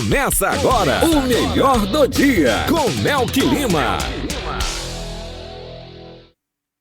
Começa agora o melhor do dia com Melqui Lima.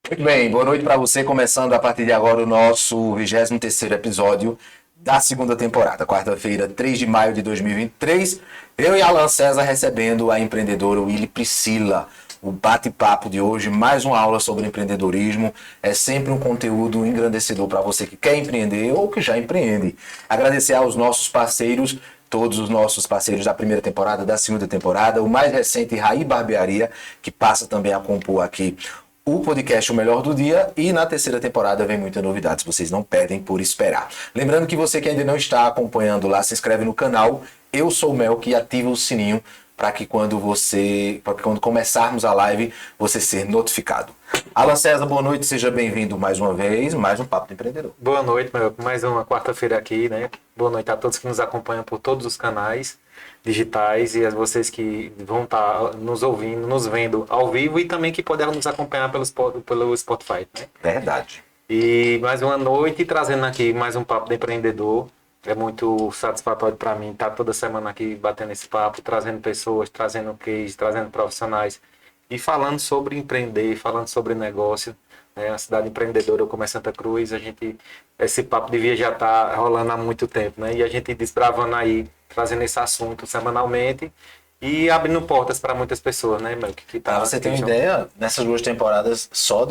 Muito bem, boa noite para você, começando a partir de agora o nosso 23º episódio da segunda temporada, quarta-feira, 3 de maio de 2023. Eu e Alan César recebendo a empreendedora Willy Priscila. O bate-papo de hoje, mais uma aula sobre empreendedorismo, é sempre um conteúdo engrandecedor para você que quer empreender ou que já empreende. Agradecer aos nossos parceiros, todos os nossos parceiros da primeira temporada, da segunda temporada, o mais recente Raí Barbearia, que passa também a compor aqui o podcast O Melhor do Dia, e na terceira temporada vem muita novidade, vocês não perdem por esperar. Lembrando que você que ainda não está acompanhando lá, se inscreve no canal, Eu Sou o Melqui, e ativa o sininho para que quando começarmos a live, você ser notificado. Alan César, boa noite, seja bem-vindo mais uma vez, mais um Papo do Empreendedor. Boa noite, Melqui, mais uma quarta-feira aqui, né? Boa noite a todos que nos acompanham por todos os canais digitais e a vocês que vão estar nos ouvindo, nos vendo ao vivo e também que poderão nos acompanhar pelo Spotify, né? Verdade. E mais uma noite trazendo aqui mais um Papo do Empreendedor. É muito satisfatório para mim estar toda semana aqui batendo esse papo, trazendo pessoas, trazendo case, trazendo profissionais e falando sobre empreender, falando sobre negócio. Né? A cidade empreendedora, como é Santa Cruz, esse papo devia já estar rolando há muito tempo, né? E a gente desbravando aí, trazendo esse assunto semanalmente e abrindo portas para muitas pessoas, né, Melqui? Para você ter uma ideia, nessas duas temporadas, só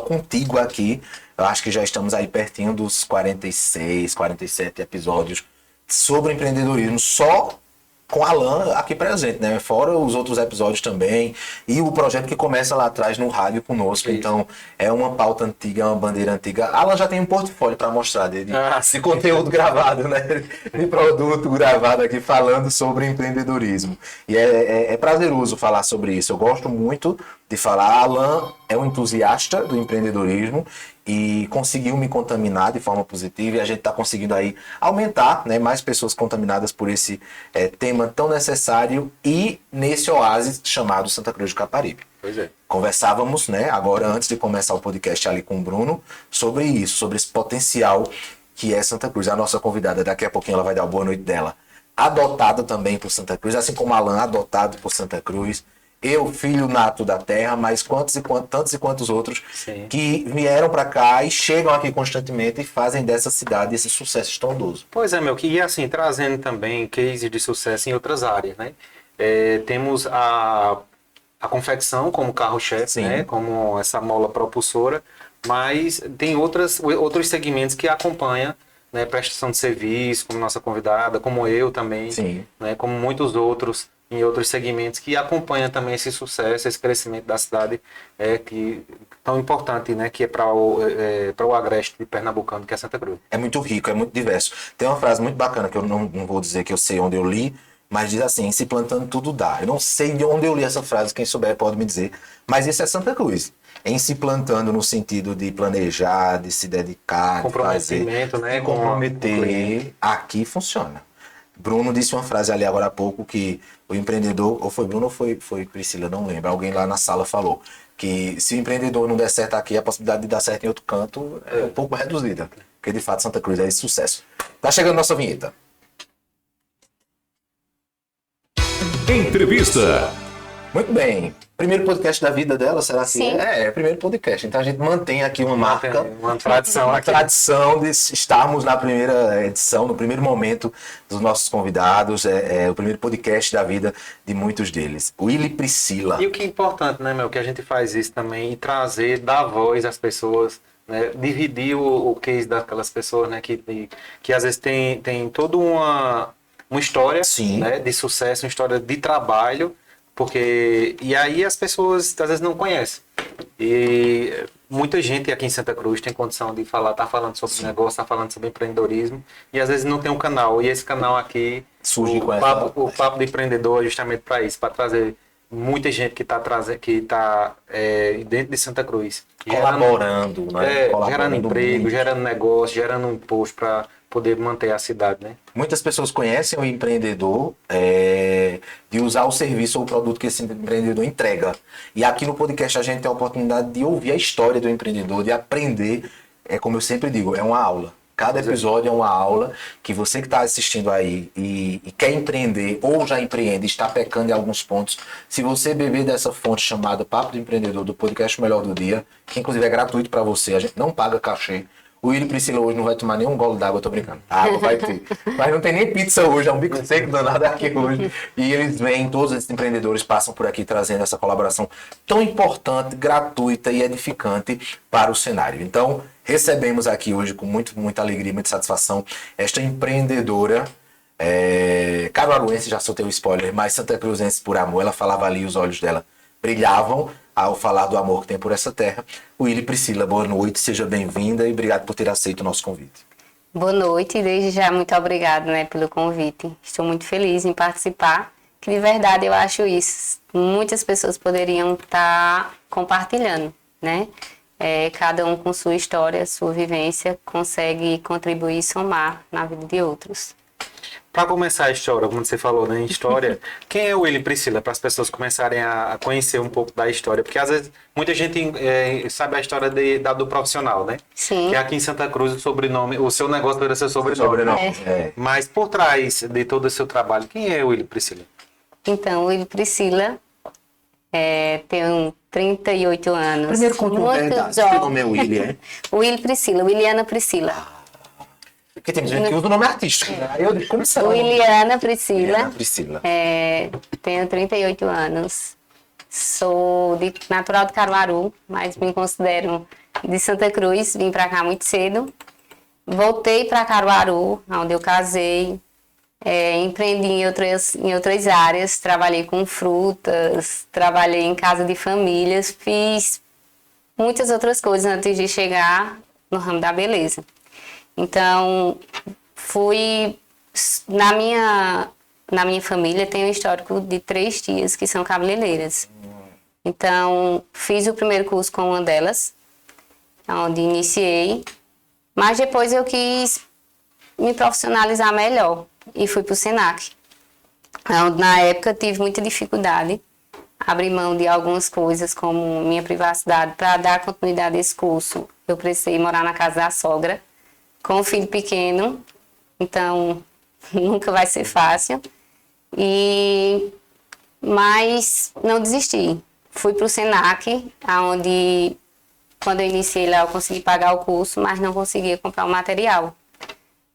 contigo aqui, eu acho que já estamos aí pertinho dos 46, 47 episódios sobre empreendedorismo, só com Alan aqui presente, né? Fora os outros episódios também, e o projeto que começa lá atrás no rádio conosco. Isso. Então, é uma pauta antiga, uma bandeira antiga. Alan já tem um portfólio para mostrar dele, de conteúdo gravado, né? De produto gravado aqui, falando sobre empreendedorismo. E é prazeroso falar sobre isso. Eu gosto muito de falar. Alan é um entusiasta do empreendedorismo e conseguiu me contaminar de forma positiva, e a gente está conseguindo aí aumentar, né, mais pessoas contaminadas por esse tema tão necessário e nesse oásis chamado Santa Cruz do Caparibe. Pois é. Conversávamos, né, agora antes de começar o podcast ali com o Bruno, sobre isso, sobre esse potencial que é Santa Cruz. A nossa convidada, daqui a pouquinho ela vai dar a boa noite dela, adotada também por Santa Cruz, assim como Alan, adotado por Santa Cruz. Eu, filho nato da terra, mas tantos e quantos outros. Sim. Que vieram para cá e chegam aqui constantemente e fazem dessa cidade esse sucesso estrondoso. Pois é, Melqui, e assim, trazendo também cases de sucesso em outras áreas, né? Temos a confecção como carro-chefe, né? Como essa mola propulsora, mas tem outros segmentos que acompanham, né? Prestação de serviço, como nossa convidada, como eu também, né? Como muitos outros em outros segmentos que acompanham também esse sucesso, esse crescimento da cidade que tão importante, né, que é para o agreste pernambucano, que é Santa Cruz. É muito rico, é muito diverso. Tem uma frase muito bacana que eu não vou dizer que eu sei onde eu li, mas diz assim: se plantando tudo dá. Eu não sei de onde eu li essa frase, quem souber pode me dizer, mas isso é Santa Cruz. Em se plantando no sentido de planejar, de se dedicar, comprometimento, de fazer, né, comprometer, aqui funciona. Bruno disse uma frase ali agora há pouco que o empreendedor, ou foi Bruno ou foi Priscila, não lembro, alguém lá na sala falou que se o empreendedor não der certo aqui, a possibilidade de dar certo em outro canto é um pouco reduzida, porque de fato Santa Cruz é esse sucesso. Tá chegando nossa vinheta. Entrevista. Muito bem. Primeiro podcast da vida dela, será assim? Sim. É o primeiro podcast. Então a gente mantém aqui uma marca, uma tradição, uma tradição de estarmos na primeira edição, no primeiro momento dos nossos convidados. É o primeiro podcast da vida de muitos deles. Willy Priscila. E o que é importante, né, que a gente faz isso também, e trazer, dar voz às pessoas, né, dividir o case daquelas pessoas, né, que às vezes tem toda uma história, né, de sucesso, uma história de trabalho. E aí as pessoas às vezes não conhecem. E muita gente aqui em Santa Cruz tem condição de tá falando sobre negócio, tá falando sobre empreendedorismo, e às vezes não tem um canal. E esse canal aqui, surge com o Papo do Empreendedor, é justamente para isso, para trazer muita gente que está dentro de Santa Cruz. Colaborando, né? Gerando emprego, gerando negócio, gerando um imposto para poder manter a cidade, né? Muitas pessoas conhecem o empreendedor de usar o serviço ou o produto que esse empreendedor entrega. E aqui no podcast a gente tem a oportunidade de ouvir a história do empreendedor, de aprender. Como eu sempre digo, é uma aula. Cada episódio é uma aula que você que está assistindo aí e quer empreender ou já empreende, está pecando em alguns pontos. Se você beber dessa fonte chamada Papo do Empreendedor, do podcast Melhor do Dia, que inclusive é gratuito para você, a gente não paga cachê. O Willy Priscila hoje não vai tomar nenhum gole d'água, eu tô brincando. Água vai ter. Mas não tem nem pizza hoje, é um bico seco danado aqui hoje. E eles vêm, todos esses empreendedores passam por aqui trazendo essa colaboração tão importante, gratuita e edificante para o cenário. Então, recebemos aqui hoje com muita alegria, muita satisfação, esta empreendedora, caruaruense, já soltei o spoiler, mas Santa Cruzense por amor, ela falava ali, os olhos dela brilhavam ao falar do amor que tem por essa terra. Willy Priscila, boa noite, seja bem-vinda e obrigado por ter aceito o nosso convite. Boa noite e desde já muito obrigado, pelo convite. Estou muito feliz em participar, que de verdade eu acho isso. Muitas pessoas poderiam estar compartilhando, cada um com sua história, sua vivência, consegue contribuir e somar na vida de outros. Para começar a história, como você falou, história, quem é o Willy Priscila? Para as pessoas começarem a conhecer um pouco da história, porque às vezes muita gente sabe a história do profissional, Sim. Que aqui em Santa Cruz o sobrenome, o seu negócio era seu sobrenome. Mas por trás de todo o seu trabalho, quem é o Willy Priscila? Então, o Willy Priscila tem 38 anos. Primeiro conta uma verdade, seu nome é Willy, é? Willy Priscila, Williana Priscila. Porque tem gente que usa o nome artístico, Eu digo, como será? Williana Priscila. Williana Priscila. Tenho 38 anos. Sou natural de Caruaru, mas me considero de Santa Cruz. Vim para cá muito cedo. Voltei para Caruaru, onde eu casei. Empreendi em outras áreas. Trabalhei com frutas, trabalhei em casa de famílias. Fiz muitas outras coisas antes de chegar no ramo da beleza. Então, na minha família tem um histórico de 3 tias que são cabeleireiras. Então, fiz o primeiro curso com uma delas, onde iniciei, mas depois eu quis me profissionalizar melhor e fui para o Senac. Na época tive muita dificuldade, abri mão de algumas coisas como minha privacidade. Para dar continuidade a esse curso, eu precisei morar na casa da sogra, com um filho pequeno, então nunca vai ser fácil. Mas não desisti. Fui para o Senac, onde quando eu iniciei lá eu consegui pagar o curso, mas não conseguia comprar o material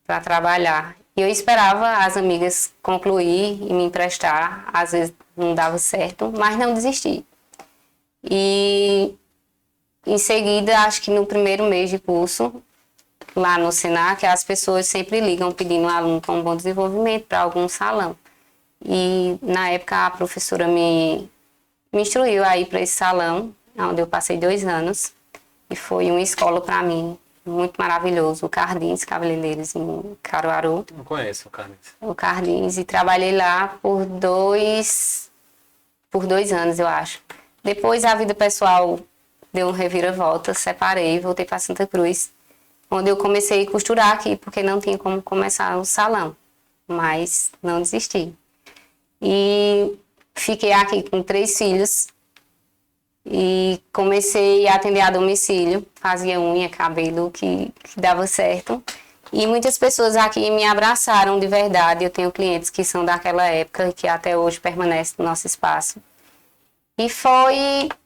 para trabalhar. E eu esperava as amigas concluir e me emprestar, às vezes não dava certo, mas não desisti. E em seguida, acho que no primeiro mês de curso, lá no Senac, as pessoas sempre ligam pedindo um aluno com um bom desenvolvimento para algum salão. E na época a professora me instruiu a ir para esse salão, onde eu passei 2 anos. E foi uma escola para mim muito maravilhoso, o Cardins Cabeleireiros em Caruaru. Não conheço o Cardins. O Cardins, e trabalhei lá por 2 anos, eu acho. Depois a vida pessoal deu um reviravolta, separei, voltei para Santa Cruz, onde eu comecei a costurar aqui, porque não tinha como começar o salão, mas não desisti. E fiquei aqui com 3 filhos e comecei a atender a domicílio, fazia unha, cabelo, que dava certo. E muitas pessoas aqui me abraçaram de verdade. Eu tenho clientes que são daquela época, que até hoje permanecem no nosso espaço. E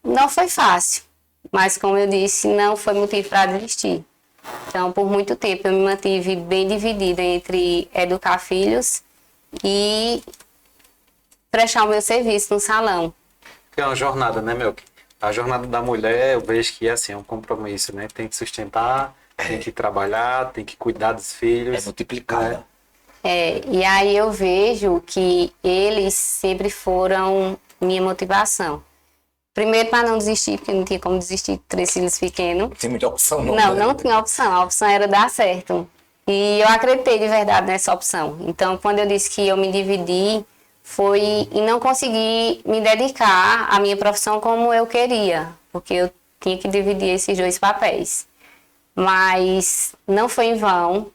não foi fácil, mas como eu disse, não foi motivo para desistir. Então, por muito tempo, eu me mantive bem dividida entre educar filhos e prestar o meu serviço no salão. É uma jornada, Melk? A jornada da mulher, eu vejo que é um compromisso, Tem que sustentar, tem que trabalhar, tem que cuidar dos filhos. É multiplicada. E aí eu vejo que eles sempre foram minha motivação. Primeiro, para não desistir, porque não tinha como desistir de 3 filhos pequenos. Não tem muita opção, não. Não tinha opção. A opção era dar certo. E eu acreditei de verdade nessa opção. Então, quando eu disse que eu me dividi, foi em não conseguir me dedicar à minha profissão como eu queria, porque eu tinha que dividir esses 2 papéis. Mas não foi em vão.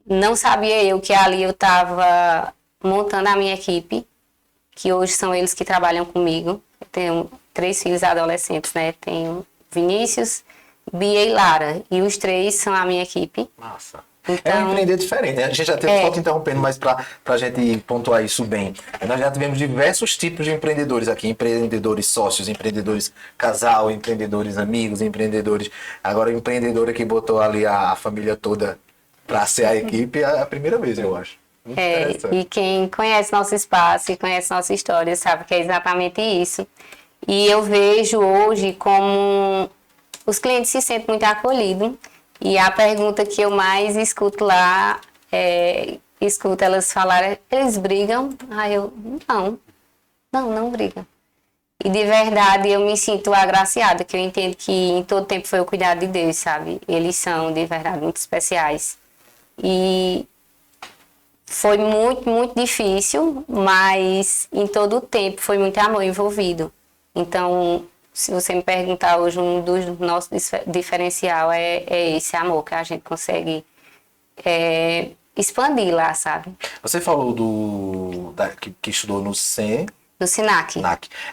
Não sabia eu que ali eu estava montando a minha equipe, que hoje são eles que trabalham comigo. Eu tenho 3 filhos adolescentes, Tenho Vinícius, Bia e Lara. E os 3 são a minha equipe. Massa. Então, É um empreender diferente, né? A gente já teve, só te interrompendo, mas para a gente pontuar isso bem. Nós já tivemos diversos tipos de empreendedores aqui. Empreendedores sócios, empreendedores casal, empreendedores amigos, empreendedores... Agora o empreendedor que botou ali a família toda para ser a equipe é a primeira vez, eu acho. Muito interessante. E quem conhece nosso espaço e conhece nossa história sabe que é exatamente isso. E eu vejo hoje como os clientes se sentem muito acolhidos. E a pergunta que eu mais escuto lá escuto elas falarem, eles brigam? Aí eu, não brigam. E de verdade eu me sinto agraciada, que eu entendo que em todo tempo foi o cuidado de Deus, sabe? Eles são de verdade muito especiais. E foi muito, muito difícil, mas em todo o tempo foi muito amor envolvido. Então, se você me perguntar hoje, um dos nossos diferencial é esse amor que a gente consegue expandir lá, sabe? Você falou que estudou no SEM. No SINAC.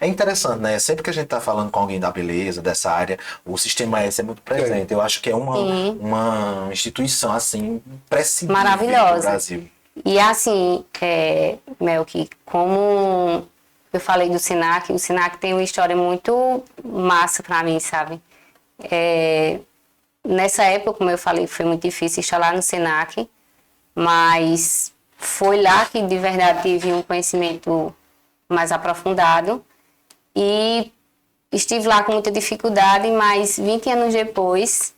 É interessante, né? Sempre que a gente está falando com alguém da beleza, dessa área, o Sistema S é muito presente. Eu acho que é uma instituição, assim, imprescindível maravilhosa no Brasil. E assim, Melky, como eu falei do SINAC, o SINAC tem uma história muito massa para mim, sabe? Nessa época, como eu falei, foi muito difícil estar lá no SINAC, mas foi lá que de verdade tive um conhecimento mais aprofundado e estive lá com muita dificuldade, mas 20 anos depois,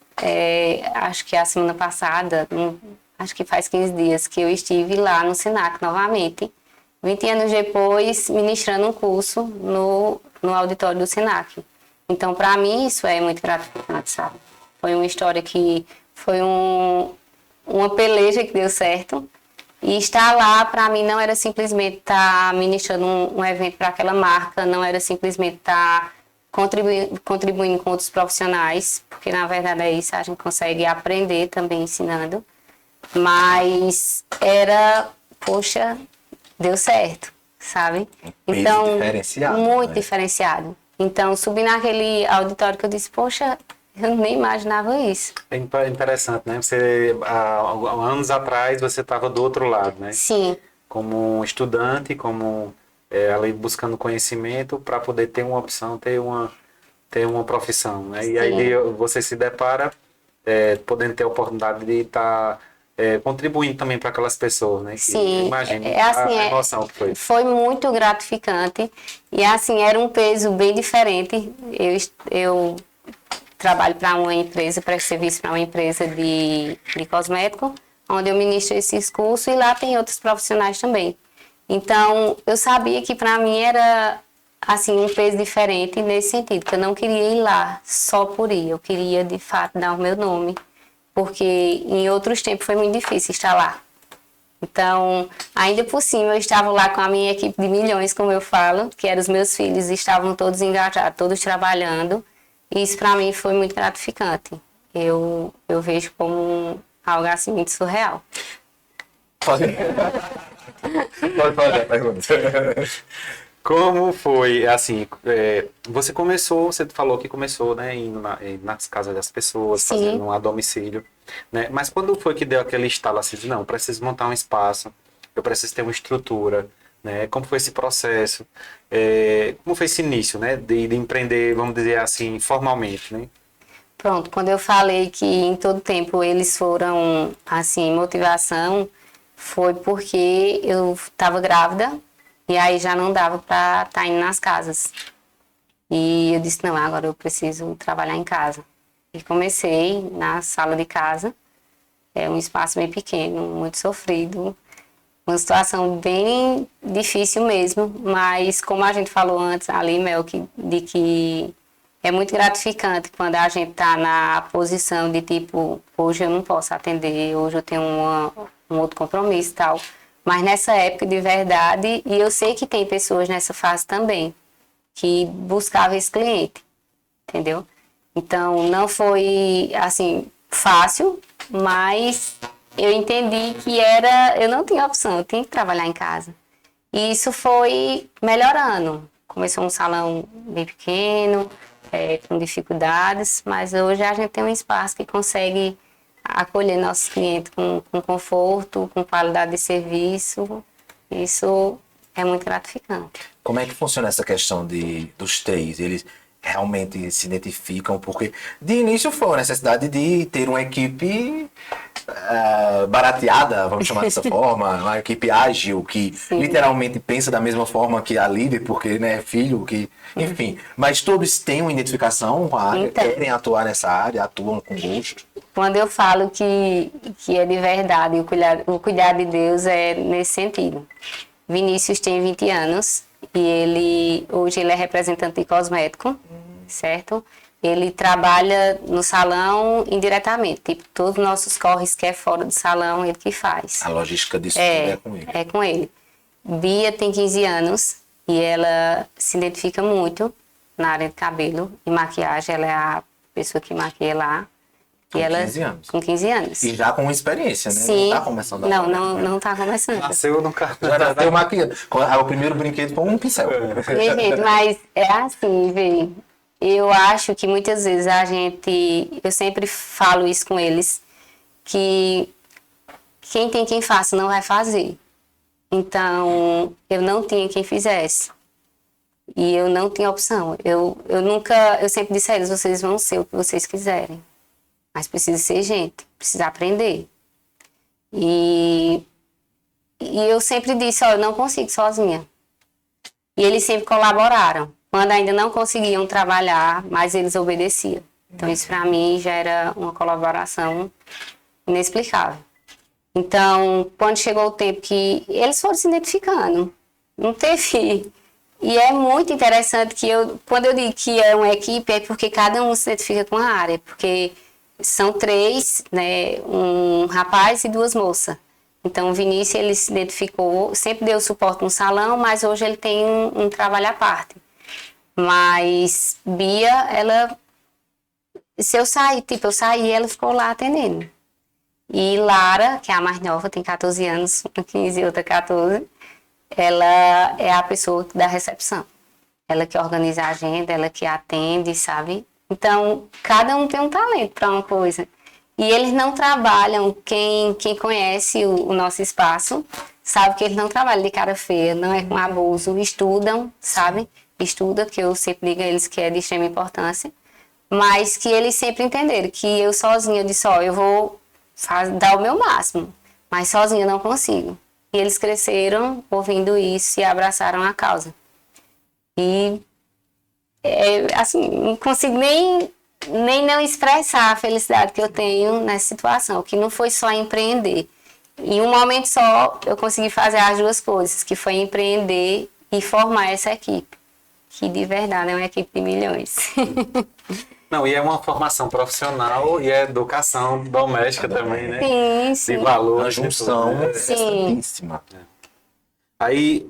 acho que a semana passada, acho que faz 15 dias que eu estive lá no SINAC novamente, 20 anos depois, ministrando um curso no auditório do SINAC. Então, para mim, isso é muito gratificante, sabe? Foi uma história que foi uma peleja que deu certo. E estar lá, para mim, não era simplesmente estar ministrando um evento para aquela marca, não era simplesmente estar contribuindo com outros profissionais, porque, na verdade, é isso, a gente consegue aprender também ensinando. Mas poxa, deu certo, sabe? Então, diferenciado, muito né? Diferenciado. Então, subi naquele auditório que eu disse, poxa, eu nem imaginava isso. É interessante, né? Você, há anos atrás, você estava do outro lado, né? Sim. Como estudante, como ali buscando conhecimento para poder ter uma opção, ter uma profissão, né? E aí você se depara podendo ter a oportunidade de estar contribuindo também para aquelas pessoas, né? Sim, imagina a emoção que foi. Foi muito gratificante e assim, era um peso bem diferente. Eu trabalho para uma empresa, presto serviço para uma empresa de cosmético, onde eu ministro esses cursos e lá tem outros profissionais também. Então, eu sabia que para mim era assim um peso diferente nesse sentido, que eu não queria ir lá só por ir, eu queria de fato dar o meu nome. Porque em outros tempos foi muito difícil estar lá. Então, ainda por cima, eu estava lá com a minha equipe de milhões, como eu falo, que eram os meus filhos, estavam todos engajados, todos trabalhando. E isso para mim foi muito gratificante. Eu vejo como algo assim muito surreal. Pode fazer a pergunta. Como foi, assim, você falou que começou, né, indo nas casas das pessoas, Sim. fazendo a domicílio, né, mas quando foi que deu aquele estalo, assim, de, não, preciso montar um espaço, eu preciso ter uma estrutura, né, como foi esse processo, como foi esse início, né, de empreender, vamos dizer assim, formalmente, né? Pronto, quando eu falei que em todo tempo eles foram, assim, motivação, foi porque eu estava grávida, e aí já não dava para estar indo nas casas. E eu disse, não, agora eu preciso trabalhar em casa. E comecei na sala de casa. É um espaço bem pequeno, muito sofrido. Uma situação bem difícil mesmo. Mas como a gente falou antes ali, Mel, de que é muito gratificante quando a gente está na posição de tipo, hoje eu não posso atender, hoje eu tenho um outro compromisso e tal. Mas nessa época, de verdade, e eu sei que tem pessoas nessa fase também, que buscavam esse cliente, entendeu? Então, não foi, assim, fácil, mas eu entendi que eu não tinha opção, eu tinha que trabalhar em casa. E isso foi melhorando. começou um salão bem pequeno, com dificuldades, mas hoje a gente tem um espaço que consegue acolher nossos clientes com conforto, com qualidade de serviço. Isso é muito gratificante. Como é que funciona essa questão dos três? Eles realmente se identificam? Porque de início foi a necessidade de ter uma equipe barateada, vamos chamar dessa forma, uma equipe ágil, que literalmente pensa da mesma forma que a líder, porque né, é filho, que, enfim. Mas todos têm uma identificação com a área, Então, querem atuar nessa área, atuam com gosto. quando eu falo que é de verdade, o cuidar de Deus é nesse sentido. Vinícius tem 20 anos e hoje ele é representante de cosmético, certo? Ele trabalha no salão indiretamente, tipo, todos os nossos corres que é fora do salão, ele que faz. A logística disso tudo é com ele. É com ele. Bia tem 15 anos e ela se identifica muito na área de cabelo e maquiagem, ela é a pessoa que maquia lá. Com E ela, 15 anos. Com 15 anos. E já com experiência, né? Sim. Não tá começando Não tá começando. Nasceu no carro. Já nasceu maquiando. O primeiro brinquedo foi um pincel. Minha gente, mas é assim, vê. Eu acho que muitas vezes eu sempre falo isso com eles, que quem tem quem faça não vai fazer. Então, eu não tinha quem fizesse. E eu não tinha opção. Eu sempre disse a eles, vocês vão ser o que vocês quiserem. Mas precisa ser gente, precisa aprender. E eu sempre disse, eu não consigo sozinha. E eles sempre colaboraram. Quando ainda não conseguiam trabalhar, mas eles obedeciam. Então isso para mim já era uma colaboração inexplicável. Então, quando chegou o tempo que eles foram se identificando, não teve... E é muito interessante que quando eu digo que é uma equipe, é porque cada um se identifica com a área, porque são 3, né, um rapaz e 2 moças. Então, o Vinícius, ele se identificou, sempre deu suporte no salão, mas hoje ele tem um trabalho à parte. Mas Bia, se eu saí, eu saí, ela ficou lá atendendo. E Lara, que é a mais nova, tem 14 anos, uma 15 e outra 14, ela é a pessoa da recepção. Ela que organiza a agenda, ela que atende, sabe? Então, cada um tem um talento para uma coisa. E eles não trabalham, quem conhece o nosso espaço, sabe que eles não trabalham de cara feia, não é com abuso, estudam, sabe? Estuda, que eu sempre digo a eles que é de extrema importância, mas que eles sempre entenderam que eu sozinha, eu disse, eu vou dar o meu máximo, mas sozinha eu não consigo. E eles cresceram ouvindo isso e abraçaram a causa. E, assim, não consigo nem não expressar a felicidade que eu tenho nessa situação, que não foi só empreender. Em um momento só, eu consegui fazer as 2 coisas, que foi empreender e formar essa equipe, que de verdade é uma equipe de milhões. Não, e é uma formação profissional e é educação doméstica também, né? Sim, sim. De valor. Uma junção interessantíssima. Aí,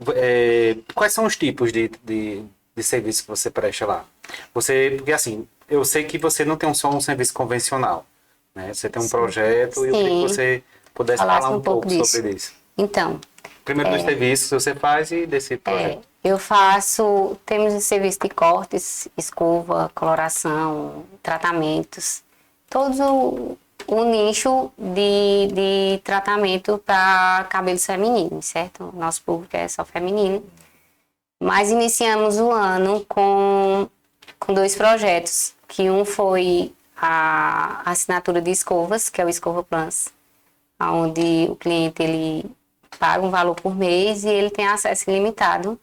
quais são os tipos de serviço que você presta lá? Porque assim, eu sei que você não tem só um serviço convencional, né? Você tem um projeto e eu queria que você pudesse falar um pouco sobre isso. Então... Primeiro dos serviços que você faz e desse projeto. Temos um serviço de cortes, escova, coloração, tratamentos, todo o nicho de tratamento para cabelos femininos, certo? O nosso público é só feminino. Mas iniciamos o ano com 2 projetos, que um foi a assinatura de escovas, que é o Escova Plus, onde o cliente ele paga um valor por mês e ele tem acesso ilimitado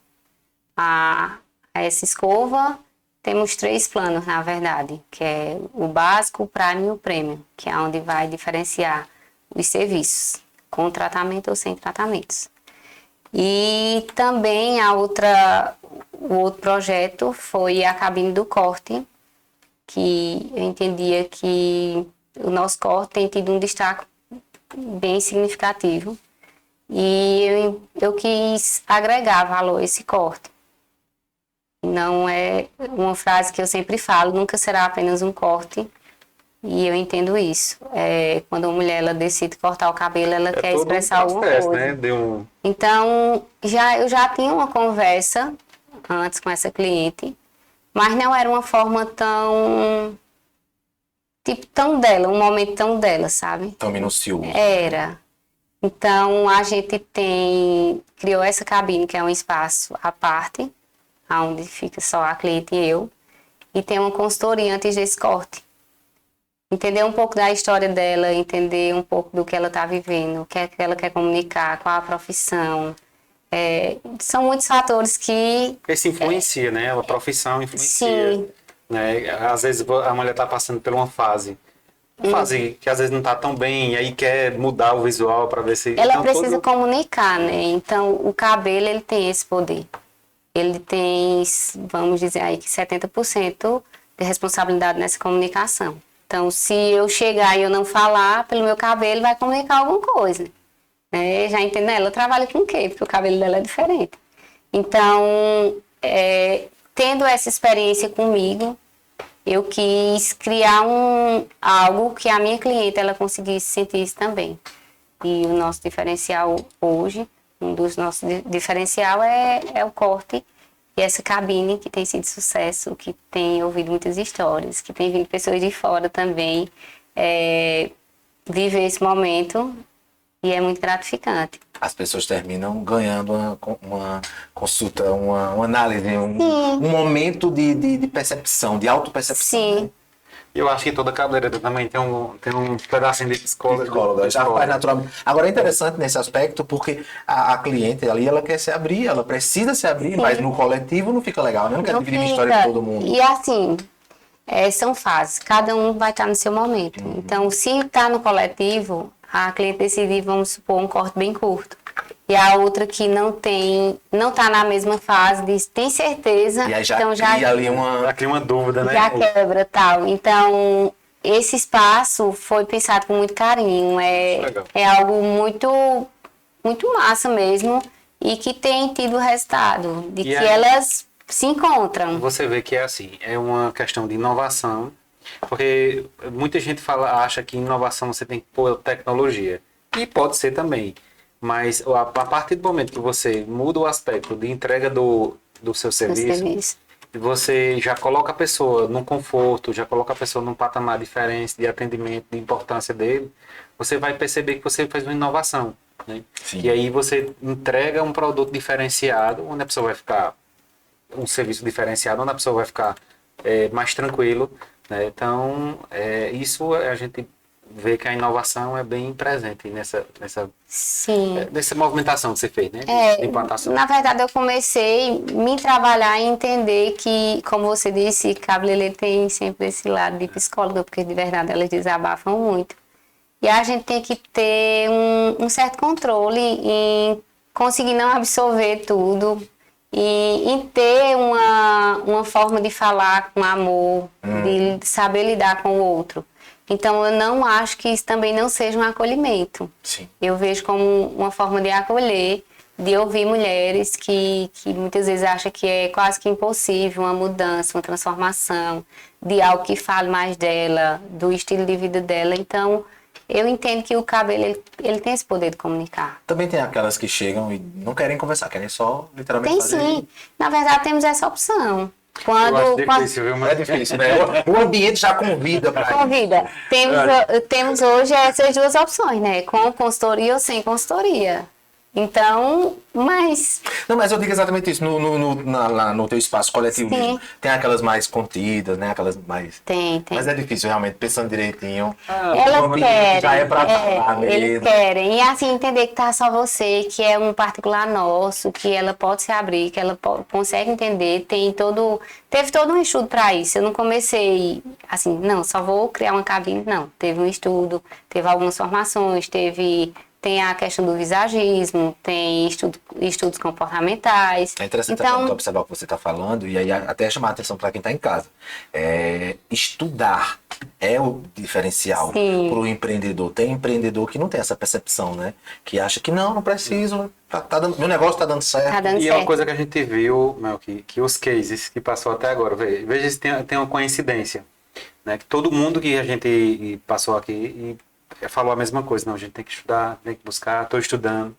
a essa escova. Temos 3 planos, na verdade, que é o básico, o Prime e o Premium, que é onde vai diferenciar os serviços, com tratamento ou sem tratamentos. E também o outro projeto foi a cabine do corte, que eu entendia que o nosso corte tem tido um destaque bem significativo. E eu quis agregar valor a esse corte. Não é uma frase que eu sempre falo, nunca será apenas um corte. E eu entendo isso. Quando uma mulher ela decide cortar o cabelo, ela quer expressar alguma coisa. Né? Então, eu já tinha uma conversa antes com essa cliente, mas não era uma forma tão, tipo, tão dela, um momento tão dela, sabe? Tão minucioso. Era. Então, a gente criou essa cabine, que é um espaço à parte, onde fica só a cliente e eu, e tem uma consultoria antes desse corte. Entender um pouco da história dela, entender um pouco do que ela está vivendo, o que é que ela quer comunicar, qual a profissão. São muitos fatores que... Isso influencia, né? A profissão influencia. Sim. Né? Às vezes a mulher está passando por uma fase que às vezes não está tão bem, e aí quer mudar o visual para ver se... Ela então, precisa comunicar, né? Então, o cabelo, ele tem esse poder. Ele tem, vamos dizer aí, que 70% de responsabilidade nessa comunicação. Então, se eu chegar e eu não falar, pelo meu cabelo vai comunicar alguma coisa. Né? Já entendeu? Ela trabalha com o quê? Porque o cabelo dela é diferente. Então, tendo essa experiência comigo, eu quis criar algo que a minha cliente ela conseguisse sentir isso também. E o nosso diferencial hoje, um dos nossos diferencial é o corte e essa cabine que tem sido sucesso, que tem ouvido muitas histórias, que tem vindo pessoas de fora também viver esse momento e é muito gratificante. As pessoas terminam ganhando uma consulta, uma análise, um momento de percepção, de autopercepção. Sim. Né? Eu acho que toda cabeleireira também tem um pedacinho de psicóloga. Já faz naturalmente. Agora é interessante nesse aspecto porque a cliente ali, ela quer se abrir, ela precisa se abrir, mas no coletivo não fica legal, né? Não quer dividir a história de todo mundo. E assim, são fases, cada um vai estar no seu momento. Então, se está no coletivo, a cliente decidir, vamos supor, um corte bem curto. E a outra que não está na mesma fase, diz, tem certeza. E aí já então cria ali Já cria uma dúvida, né? já quebra tal. Então, esse espaço foi pensado com muito carinho. Legal. É algo muito, muito massa mesmo e que tem tido resultado, de E que aí? elas se encontram. Você vê que é assim, é uma questão de inovação, porque muita gente acha que inovação você tem que pôr tecnologia, e pode ser também, mas a partir do momento que você muda o aspecto de entrega do seu serviço, você já coloca a pessoa num conforto, já coloca a pessoa num patamar diferente de atendimento, de importância dele, você vai perceber que você fez uma inovação, né? E aí você entrega um produto diferenciado, onde a pessoa vai ficar, um serviço diferenciado, onde a pessoa vai ficar mais tranquilo, né? Então, isso a gente vê que a inovação é bem presente nessa movimentação que você fez, né? De implantação. Na verdade, eu comecei a me trabalhar e entender que, como você disse, cabeleireiro tem sempre esse lado de psicóloga, porque de verdade elas desabafam muito. E a gente tem que ter um certo controle em conseguir não absorver tudo e em ter uma forma de falar com amor, de saber lidar com o outro. Então, eu não acho que isso também não seja um acolhimento. Sim. Eu vejo como uma forma de acolher, de ouvir mulheres que muitas vezes acham que é quase que impossível uma mudança, uma transformação, de algo que fale mais dela, do estilo de vida dela. Então, eu entendo que o cabelo, ele tem esse poder de comunicar. Também tem aquelas que chegam e não querem conversar, querem só literalmente Tem fazer. sim. Na verdade, temos essa opção. Eu acho difícil, viu? É difícil, né? O ambiente já convida para Convida. Temos hoje essas duas opções, né? Com consultoria ou sem consultoria. Então, mas... Não, mas eu digo exatamente isso. Lá no teu espaço coletivo Sim. mesmo. Tem aquelas mais contidas, né? Aquelas mais... Tem. Mas é difícil, realmente, pensando direitinho. Elas o ambiente já é pra falar eles mesmo. querem. E assim, entender que tá só você, que é um particular nosso, que ela pode se abrir, que ela consegue entender. Teve todo um estudo para isso. Eu não comecei assim, não, só vou criar uma cabine. Não, teve um estudo, teve algumas formações, tem a questão do visagismo, tem estudos comportamentais. É interessante então, observar o que você está falando e aí até chamar a atenção para quem está em casa. Estudar é o diferencial para o empreendedor. Tem empreendedor que não tem essa percepção, né? Que acha que não preciso, meu negócio está dando certo. Tá dando E é certo. uma coisa que a gente viu, Mel, que os cases que passou até agora, veja se tem uma coincidência. Né? Que todo mundo que a gente passou aqui falou a mesma coisa. Não, a gente tem que estudar, tem que buscar, estou estudando.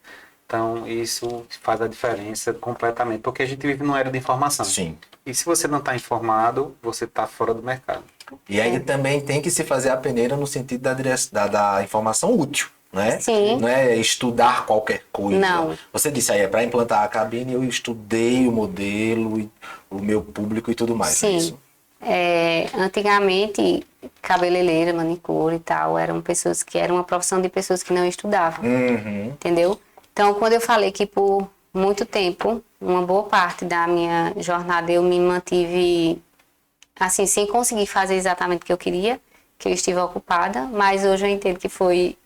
Então, isso faz a diferença completamente, porque a gente vive numa era de informação. Sim. E se você não está informado, você está fora do mercado. E aí também tem que se fazer a peneira no sentido da informação útil, né? Sim. Não é estudar qualquer coisa. Não. Você disse aí, para implantar a cabine, eu estudei o modelo, e o meu público e tudo mais. Sim. É isso? Antigamente, cabeleireira, manicure e tal, eram pessoas que eram uma profissão de pessoas que não estudavam. Uhum. Entendeu? Então, quando eu falei que por muito tempo, uma boa parte da minha jornada eu me mantive assim, sem conseguir fazer exatamente o que eu queria, que eu estive ocupada, mas hoje eu entendo que foi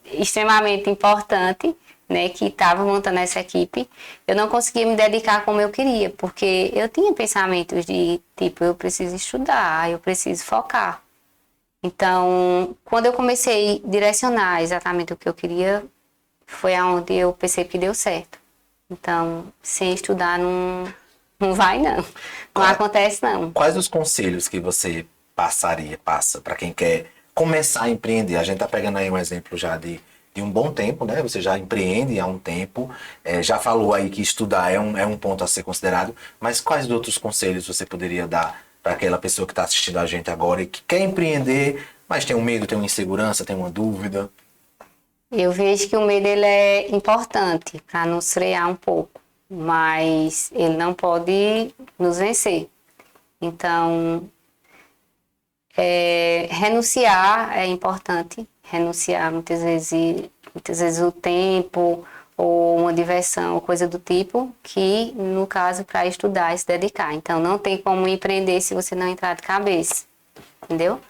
extremamente importante, né, que estava montando essa equipe. Eu não conseguia me dedicar como eu queria, porque eu tinha pensamentos de, tipo, eu preciso estudar, eu preciso focar. Então, quando eu comecei a direcionar exatamente o que eu queria, foi aonde eu percebi que deu certo. Então, sem estudar não vai não. Não acontece não. Quais os conselhos que você passa para quem quer começar a empreender? A gente tá pegando aí um exemplo já de um bom tempo, né? Você já empreende há um tempo, já falou aí que estudar é um ponto a ser considerado, mas quais outros conselhos você poderia dar para aquela pessoa que está assistindo a gente agora e que quer empreender, mas tem um medo, tem uma insegurança, tem uma dúvida? Eu vejo que o medo ele é importante para nos frear um pouco, mas ele não pode nos vencer. Então, renunciar é importante, renunciar muitas vezes o tempo ou uma diversão ou coisa do tipo, que no caso para estudar e se dedicar. Então, não tem como empreender se você não entrar de cabeça, entendeu?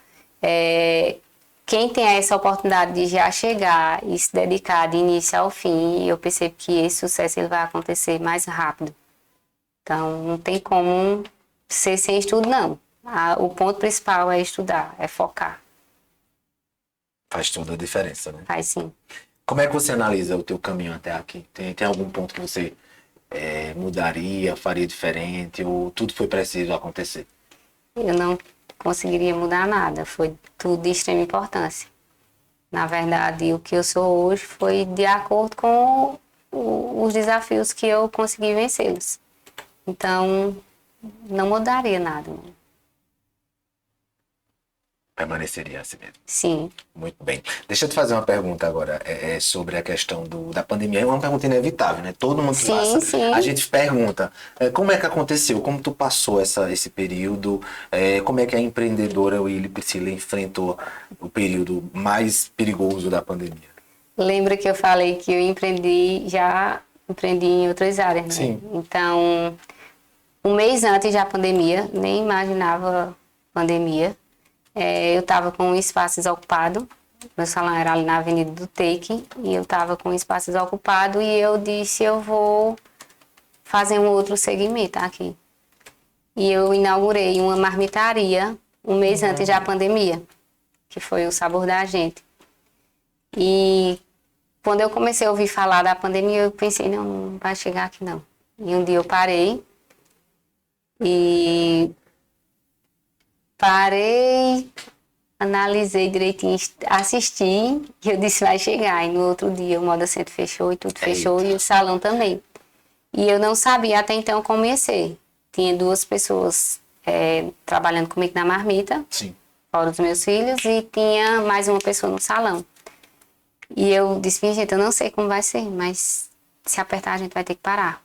Quem tem essa oportunidade de já chegar e se dedicar de início ao fim, eu percebo que esse sucesso ele vai acontecer mais rápido. Então, não tem como ser sem estudo, não. O ponto principal é estudar, é focar. Faz toda a diferença, né? Faz sim. Como é que você analisa o teu caminho até aqui? Tem algum ponto que você mudaria, faria diferente, ou tudo foi preciso acontecer? Eu não conseguiria mudar nada, foi tudo de extrema importância. Na verdade, o que eu sou hoje foi de acordo com os desafios que eu consegui vencê-los. Então, não mudaria nada. Não. Permaneceria assim mesmo. Sim. Muito bem. Deixa eu te fazer uma pergunta agora sobre a questão da pandemia. É uma pergunta inevitável, né? Todo mundo que passa, sim. a gente pergunta como é que aconteceu, como tu passou esse período, como é que a empreendedora Willy Priscila enfrentou o período mais perigoso da pandemia? Lembra que eu falei que eu empreendi em outras áreas, né? Sim. Então, um mês antes da pandemia, nem imaginava pandemia. Eu estava com um espaço desocupado, meu salão era ali na Avenida do Take, e eu estava com um espaço desocupado e eu disse, eu vou fazer um outro segmento aqui. E eu inaugurei uma marmitaria um mês antes da pandemia, que foi o Sabor da Gente. E quando eu comecei a ouvir falar da pandemia, eu pensei, não vai chegar aqui não. E um dia eu parei, analisei direitinho, assisti, e eu disse, vai chegar. E no outro dia o Moda Centro fechou e tudo fechou, e o salão também. E eu não sabia até então como ia ser. Tinha 2 pessoas trabalhando comigo na marmita, Sim. fora os meus filhos, e tinha mais uma pessoa no salão. E eu disse, minha gente, eu não sei como vai ser, mas se apertar a gente vai ter que parar.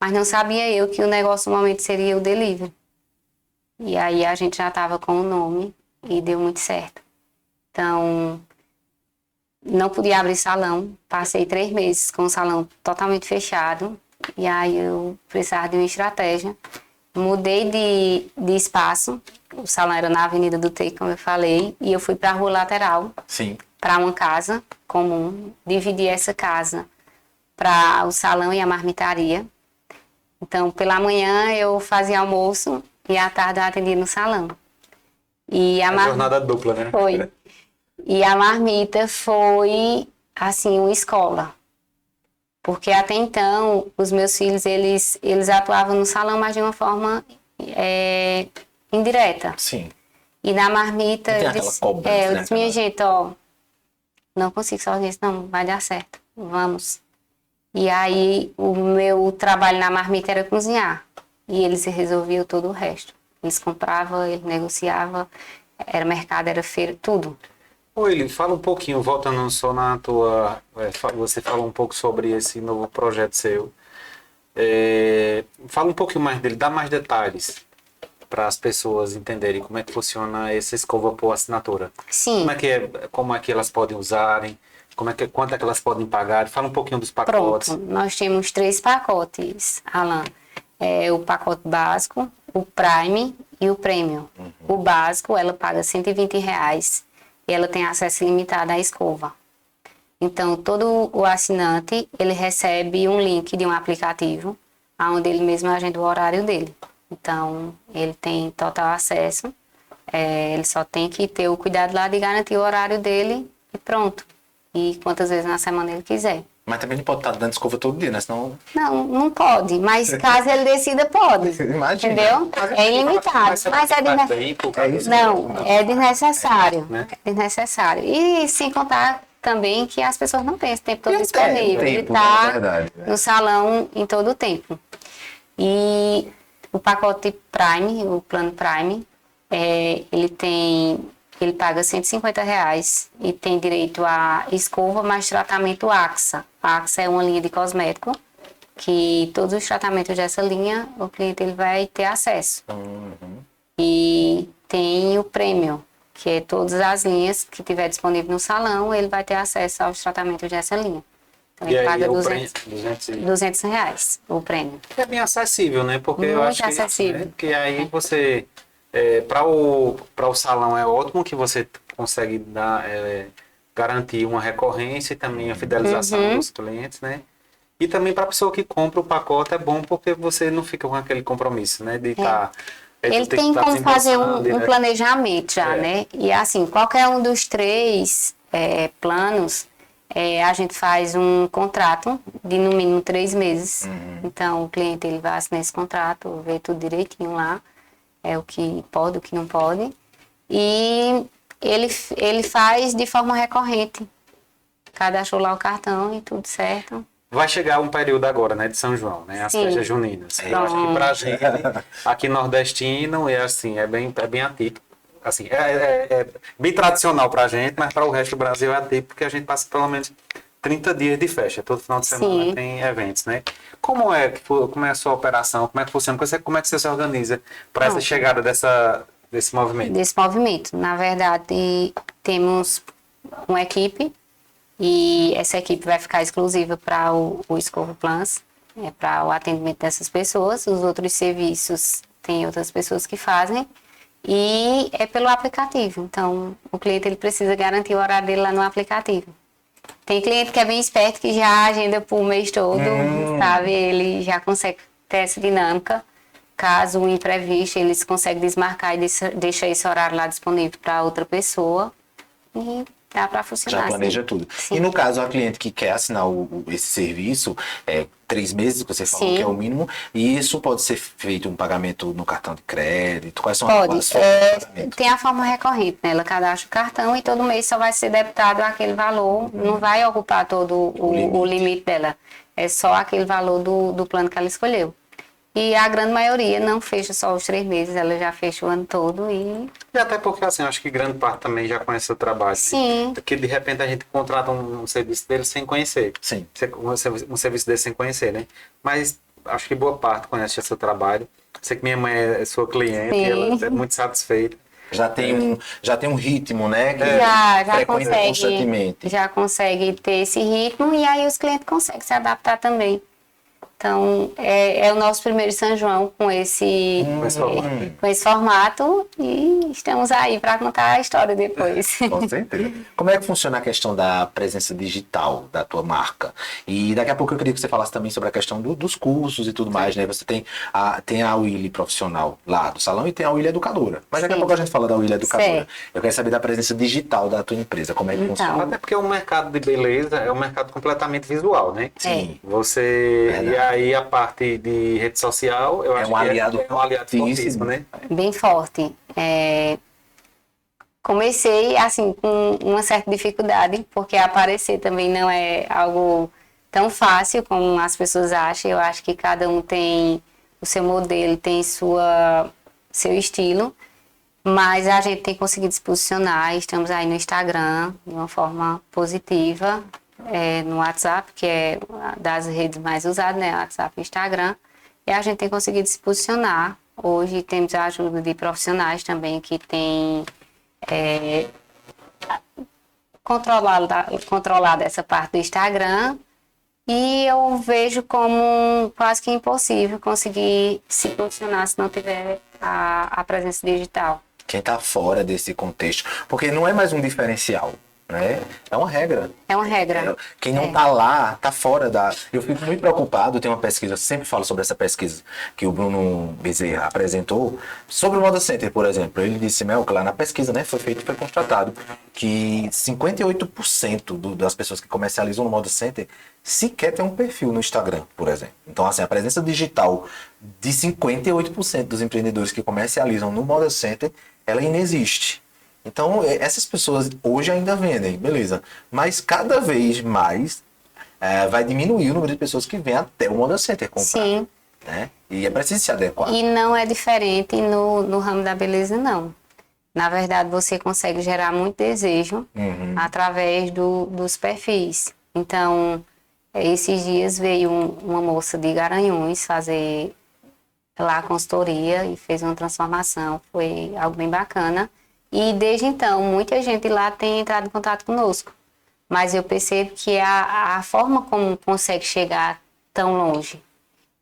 Mas não sabia eu que o negócio no momento seria o delivery. E aí a gente já estava com o nome e deu muito certo. Então, não podia abrir salão. Passei 3 meses com o salão totalmente fechado. E aí eu precisava de uma estratégia. Mudei de espaço. O salão era na Avenida do Take, como eu falei. E eu fui para a rua lateral. Sim. Para uma casa comum. Dividi essa casa para o salão e a marmitaria. Então, pela manhã eu fazia almoço e à tarde eu atendia no salão. E a jornada dupla, né? Foi. E a marmita foi, assim, uma escola. Porque até então, os meus filhos, eles atuavam no salão, mas de uma forma indireta. Sim. E na marmita, Não tem eu aquela disse, cobrança, eu né, disse, minha gente, não consigo sozinha, não vai dar certo. Vamos. E aí, o meu trabalho na marmita era cozinhar. E eles resolviam todo o resto. Eles compravam, eles negociavam, era mercado, era feira, tudo. Willy, fala um pouquinho, voltando só na tua... Você falou um pouco sobre esse novo projeto seu. Fala um pouquinho mais dele, dá mais detalhes para as pessoas entenderem como é que funciona essa escova por assinatura. Sim. Como é que elas podem usarem, quanto é que elas podem pagar. Fala um pouquinho dos pacotes. Pronto, nós temos 3 pacotes, Alan. O pacote básico, o Prime e o Premium. O básico, ela paga R$ 120 e ela tem acesso ilimitado à escova. Então, todo o assinante, ele recebe um link de um aplicativo, onde ele mesmo agenda o horário dele. Então, ele tem total acesso, ele só tem que ter o cuidado lá de garantir o horário dele e pronto. E quantas vezes na semana ele quiser. Mas também não pode estar dando escova todo dia, né? Senão... Não pode, mas caso ele decida, pode. Imagina. Entendeu? É ilimitado, mas é desnecessário. Né? É desnecessário. E sem contar também que as pessoas não têm esse tempo todo disponível. Ele tempo, está é verdade, no salão em todo o tempo. E o pacote Prime, o plano Prime, ele paga R$ 150 e tem direito a escova mais tratamento AXA. A AXA é uma linha de cosmético que todos os tratamentos dessa linha o cliente ele vai ter acesso. E tem o Premium, que é todas as linhas que tiver disponível no salão, ele vai ter acesso aos tratamentos dessa linha. Então ele paga R$ 200 o prêmio. É bem acessível, né? Porque Muito eu acho acessível. que aí você... para o salão é ótimo que você consegue garantir uma recorrência e também a fidelização dos clientes, né? E também para a pessoa que compra o pacote é bom porque você não fica com aquele compromisso, né? De estar... Ele tem como fazer um planejamento já, né? E assim, qualquer um dos 3 planos, a gente faz um contrato de no mínimo 3 meses. Então, o cliente ele vai assinar esse contrato, ver tudo direitinho lá, o que pode, o que não pode. E ele faz de forma recorrente. Cadastrou lá o cartão e tudo certo. Vai chegar um período agora, né, de São João, né, as festas juninas. Eu acho que pra gente, aqui nordestino, é bem atípico. Assim, é bem tradicional pra gente, mas para o resto do Brasil é atípico, porque a gente passa pelo menos 30 dias de festa. Todo final de semana tem eventos, né? Como é a sua operação? Como é que funciona? Como é que você se organiza para essa chegada desse movimento? Desse movimento. Na verdade, temos uma equipe. E essa equipe vai ficar exclusiva para o Escova Plus, para o atendimento dessas pessoas. Os outros serviços tem outras pessoas que fazem. E é pelo aplicativo. Então, o cliente ele precisa garantir o horário dele lá no aplicativo. Tem cliente que é bem esperto, que já agenda por mês todo, sabe? Ele já consegue ter essa dinâmica. Caso um imprevisto, eles conseguem desmarcar e deixar esse horário lá disponível para outra pessoa. E dá para funcionar. Já planeja tudo. Sim. E no caso, a cliente que quer assinar esse serviço, 3 meses, que você falou que é o mínimo, e isso pode ser feito um pagamento no cartão de crédito? Quais são as formas de pagamento? Tem a forma recorrente, né? Ela cadastra o cartão e todo mês só vai ser debitado aquele valor, não vai ocupar todo o limite dela. É só aquele valor do plano que ela escolheu. E a grande maioria não fecha só os 3 meses, ela já fecha o ano todo e... E até porque, assim, acho que grande parte também já conhece o trabalho. Sim. Porque, de repente, a gente contrata um serviço dele sem conhecer. Sim. Um serviço dele sem conhecer, né? Mas acho que boa parte conhece o seu trabalho. Sei que minha mãe é sua cliente e ela é muito satisfeita. Já tem um ritmo, né? Que Já frequenta constantemente. Já consegue ter esse ritmo e aí os clientes conseguem se adaptar também. Então, é o nosso primeiro São João com esse formato e estamos aí para contar a história depois. Com certeza. Como é que funciona a questão da presença digital da tua marca? E daqui a pouco eu queria que você falasse também sobre a questão dos cursos e tudo mais, né? Você tem a Willy profissional lá do salão e tem a Willy educadora. Mas daqui a pouco a gente fala da Willy educadora. Certo. Eu quero saber da presença digital da tua empresa, como é que funciona. Até porque o mercado de beleza é um mercado completamente visual, né? Sim. E aí a parte de rede social, eu acho um aliado que é um aliado fortíssimo, né? Bem forte. comecei, assim, com uma certa dificuldade, porque aparecer também não é algo tão fácil como as pessoas acham. Eu acho que cada um tem o seu modelo, tem seu estilo, mas a gente tem conseguido se posicionar. Estamos aí no Instagram de uma forma positiva, no WhatsApp, que é das redes mais usadas, né? WhatsApp e Instagram, e a gente tem conseguido se posicionar. Hoje temos a ajuda de profissionais também que têm controlado essa parte do Instagram, e eu vejo como quase que impossível conseguir se posicionar se não tiver a presença digital. Quem está fora desse contexto, porque não é mais um diferencial, né? É uma regra. É uma regra. Quem não está lá, está fora da... Eu fico muito preocupado, tem uma pesquisa, eu sempre falo sobre essa pesquisa que o Bruno Bezerra apresentou, sobre o Moda Center, por exemplo. Ele disse, que lá na pesquisa, né, foi constatado que 58% das pessoas que comercializam no Moda Center sequer tem um perfil no Instagram, por exemplo. Então, assim, a presença digital de 58% dos empreendedores que comercializam no Moda Center, ela inexiste. Então, essas pessoas hoje ainda vendem, beleza. Mas cada vez mais vai diminuir o número de pessoas que vêm até o Moda Center comprar. Sim. Né? E é preciso se adequar. E não é diferente no ramo da beleza, não. Na verdade, você consegue gerar muito desejo através dos perfis. Então, esses dias veio uma moça de Garanhuns fazer lá a consultoria e fez uma transformação. Foi algo bem bacana. E desde então, muita gente lá tem entrado em contato conosco. Mas eu percebo que a forma como consegue chegar tão longe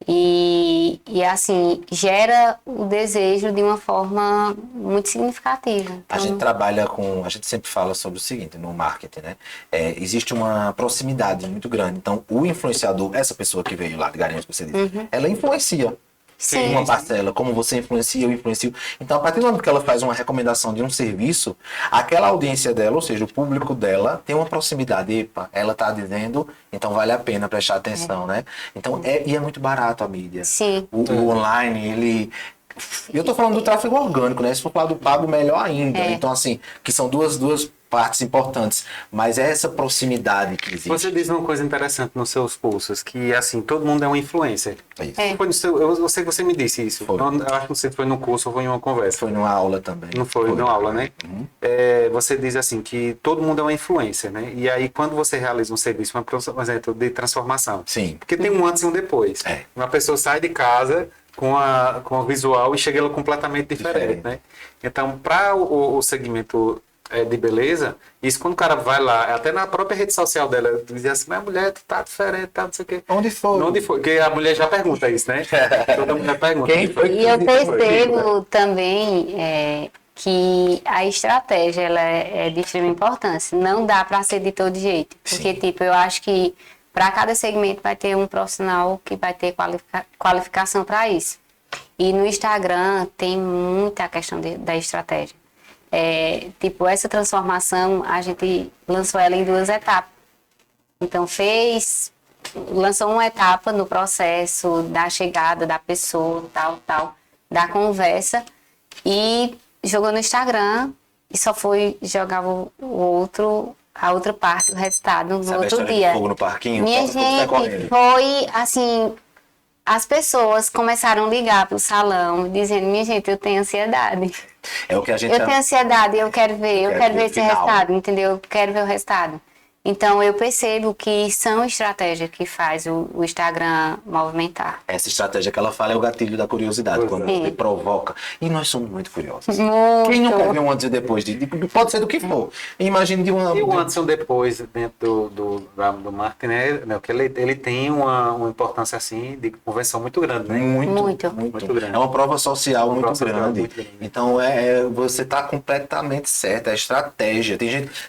e assim, gera o desejo de uma forma muito significativa. Então, a gente trabalha a gente sempre fala sobre o seguinte, no marketing, né? Existe uma proximidade muito grande. Então, o influenciador, essa pessoa que veio lá de Garanhuns, que você disse, ela influencia. Sim. Uma parcela, como você influencia, eu influencio. Então, a partir do momento que ela faz uma recomendação de um serviço, aquela audiência dela, ou seja, o público dela, tem uma proximidade. Epa, ela está dizendo, então vale a pena prestar atenção, né? Então, e é muito barato a mídia. Sim. O online, ele... Eu estou falando do tráfego orgânico, né? Se for falar do pago, melhor ainda. Então, assim, que são duas partes importantes, mas é essa proximidade que existe. Você diz uma coisa interessante nos seus cursos, que assim, todo mundo é um influencer. É isso. Foi no seu, eu sei que você me disse isso. Foi. Eu acho que não sei se foi no curso ou foi em uma conversa. Foi numa aula também. Não foi numa aula, né? Você diz assim, que todo mundo é um influencer, né? E aí, quando você realiza um serviço, por exemplo, de transformação, Sim. porque tem um antes e um depois. Uma pessoa sai de casa com o visual e chega ela completamente diferente, né? Então, para o segmento de beleza, isso quando o cara vai lá, até na própria rede social dela, diz assim, mas mulher, tu tá diferente, tá, não sei o quê. Onde foi? Onde foi? Porque a mulher já pergunta isso, né? Toda mulher pergunta. Quem foi? E eu percebo também que a estratégia ela é de extrema importância. Não dá para ser de todo jeito. Porque, tipo, eu acho que para cada segmento vai ter um profissional que vai ter qualificação para isso. E no Instagram tem muita questão da estratégia. Tipo, essa transformação, a gente lançou ela em 2 etapas. Então, lançou uma etapa no processo da chegada da pessoa, tal, da conversa, e jogou no Instagram, e só foi jogar a outra parte, o resultado, no outro dia. Fogo no parquinho, Minha gente, foi assim... As pessoas começaram a ligar pro salão, dizendo, minha gente, eu tenho ansiedade. É o que a gente... Eu tenho ansiedade, eu quero ver esse resultado, entendeu? Eu quero ver o resultado. Então, eu percebo que são estratégias que faz o Instagram movimentar. Essa estratégia que ela fala é o gatilho da curiosidade, quando ele provoca. E nós somos muito curiosos. Muito. Quem não quer ver um antes e depois? Pode ser do que for. Imagine de uma... E o antes e o depois dentro do marketing, né? Que ele tem uma importância assim de convenção muito grande, né? Muito grande. É uma prova social Uma muito prova social grande. muito grande. Então, você está completamente certo. É estratégia.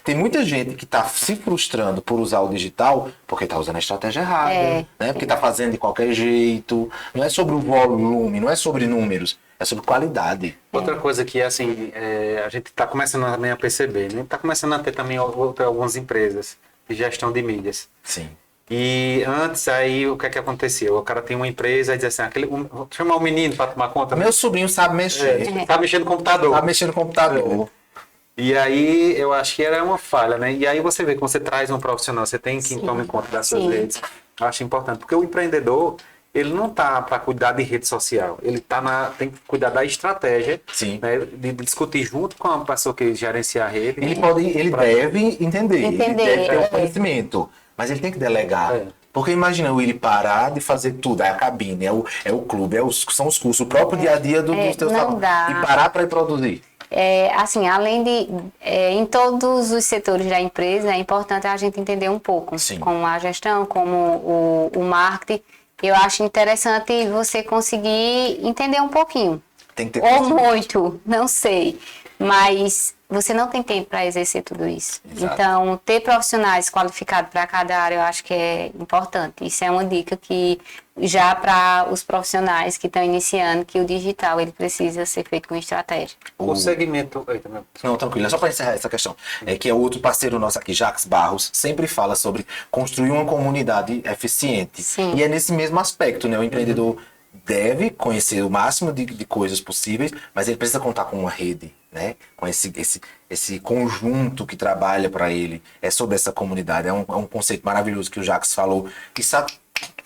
Tem muita gente que está se frustrando por usar o digital porque está usando a estratégia errada, né? Porque está fazendo de qualquer jeito. Não é sobre o volume, não é sobre números, é sobre qualidade. Outra coisa que assim, a gente está começando também a perceber, né? Está começando a ter também algumas empresas de gestão de mídias. Sim. E antes aí, o que é que aconteceu? O cara tem uma empresa e diz assim, vou chamar o menino para tomar conta. Meu sobrinho sabe mexer. Sabe mexer no computador. Sabe mexer no computador. E aí eu acho que era uma falha, né? E aí você vê que você traz um profissional, você tem que tomar conta das suas redes. Eu acho importante, porque o empreendedor, ele não tá para cuidar de rede social, ele tem que cuidar da estratégia, né? De discutir junto com a pessoa que gerencia a rede. Ele deve entender, ele deve ter o conhecimento, mas ele tem que delegar. Porque imagina o Willy parar de fazer tudo, é a cabine, é o clube, são os cursos, o próprio dia a dia dos teus trabalhos, e parar para ir produzir. Assim, além de, em todos os setores da empresa, é importante a gente entender um pouco, como a gestão, como o marketing. Eu acho interessante você conseguir entender um pouquinho, tem que ter ou muito, não sei, mas você não tem tempo para exercer tudo isso. Exato. Então, ter profissionais qualificados para cada área, eu acho que é importante. Isso é uma dica que, já para os profissionais que estão iniciando, que o digital ele precisa ser feito com estratégia. O segmento... Não, tranquilo. Só para encerrar essa questão. É que é outro parceiro nosso aqui, Jacques Barros, sempre fala sobre construir uma comunidade eficiente. Sim. E é nesse mesmo aspecto, né? O empreendedor deve conhecer o máximo de coisas possíveis, mas ele precisa contar com uma rede, né? Com esse conjunto que trabalha para ele. É sobre essa comunidade. É um conceito maravilhoso que o Jacques falou, que sabe,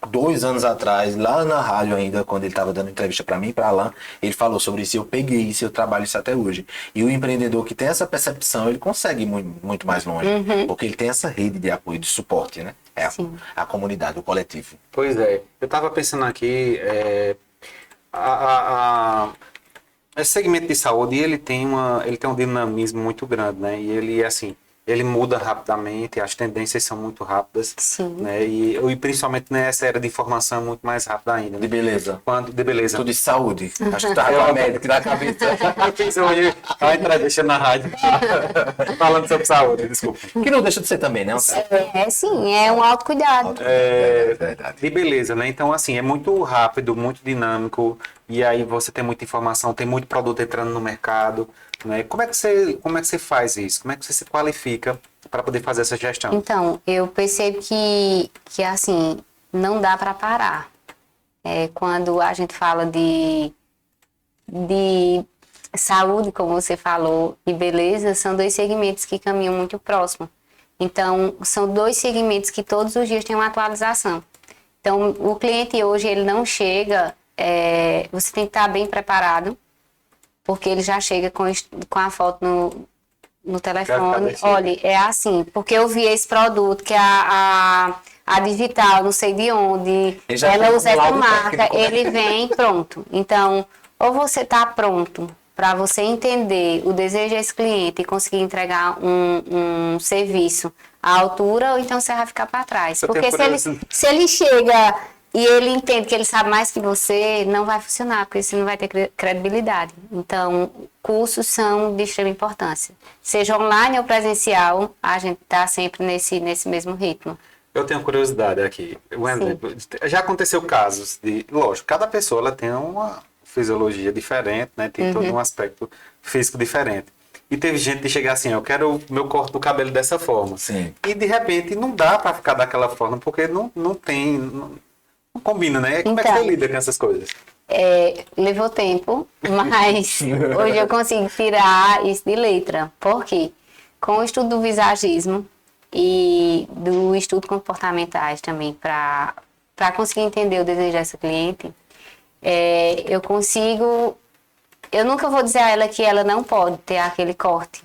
2 anos atrás, lá na rádio ainda, quando ele estava dando entrevista para mim e para Alan, ele falou sobre isso, eu peguei isso, eu trabalho isso até hoje. E o empreendedor que tem essa percepção, ele consegue ir muito mais longe, porque ele tem essa rede de apoio, de suporte, né? A comunidade, o coletivo. Pois é, eu estava pensando aqui, esse segmento de saúde, ele tem um dinamismo muito grande, né? E ele, assim, ele muda rapidamente, as tendências são muito rápidas. Sim. Né? E principalmente nessa era de informação muito mais rápida ainda. Né? De beleza. De beleza. Tudo de saúde. Acho que tava com a médica na cabeça. Eu fiz hoje uma entrevista na rádio falando sobre saúde, desculpa. Que não deixa de ser também, né? Sim, é um autocuidado. É verdade. De beleza, né? Então, assim, é muito rápido, muito dinâmico, e aí você tem muita informação, tem muito produto entrando no mercado, né? Como é que você faz isso? Como é que você se qualifica para poder fazer essa gestão? Então, eu percebo que assim, não dá para parar. Quando a gente fala de saúde, como você falou, e beleza, são 2 segmentos que caminham muito próximo. Então, são 2 segmentos que todos os dias têm uma atualização. Então, o cliente hoje, ele não chega, você tem que estar bem preparado, porque ele já chega com a foto no telefone. Olha, é assim, porque eu vi esse produto, que a digital, não sei de onde, ela usa essa marca, ele vem pronto. Então, ou você está pronto para você entender o desejo desse cliente e conseguir entregar um serviço à altura, ou então você vai ficar para trás. Porque se ele chega e ele entende que ele sabe mais que você, não vai funcionar, porque você não vai ter credibilidade. Então, cursos são de extrema importância. Seja online ou presencial, a gente está sempre nesse mesmo ritmo. Eu tenho curiosidade aqui. Um exemplo. Já aconteceu casos de... Lógico, cada pessoa ela tem uma fisiologia diferente, né? Tem todo um aspecto físico diferente. E teve gente que chegar assim, eu quero o meu corte do cabelo dessa forma. Sim. E de repente não dá para ficar daquela forma, porque não tem... Não combina, né? Como é que você lida com essas coisas? Levou tempo, mas hoje eu consigo tirar isso de letra. Por quê? Com o estudo do visagismo e do estudo comportamentais também, para conseguir entender o desejo dessa cliente, eu consigo... Eu nunca vou dizer a ela que ela não pode ter aquele corte.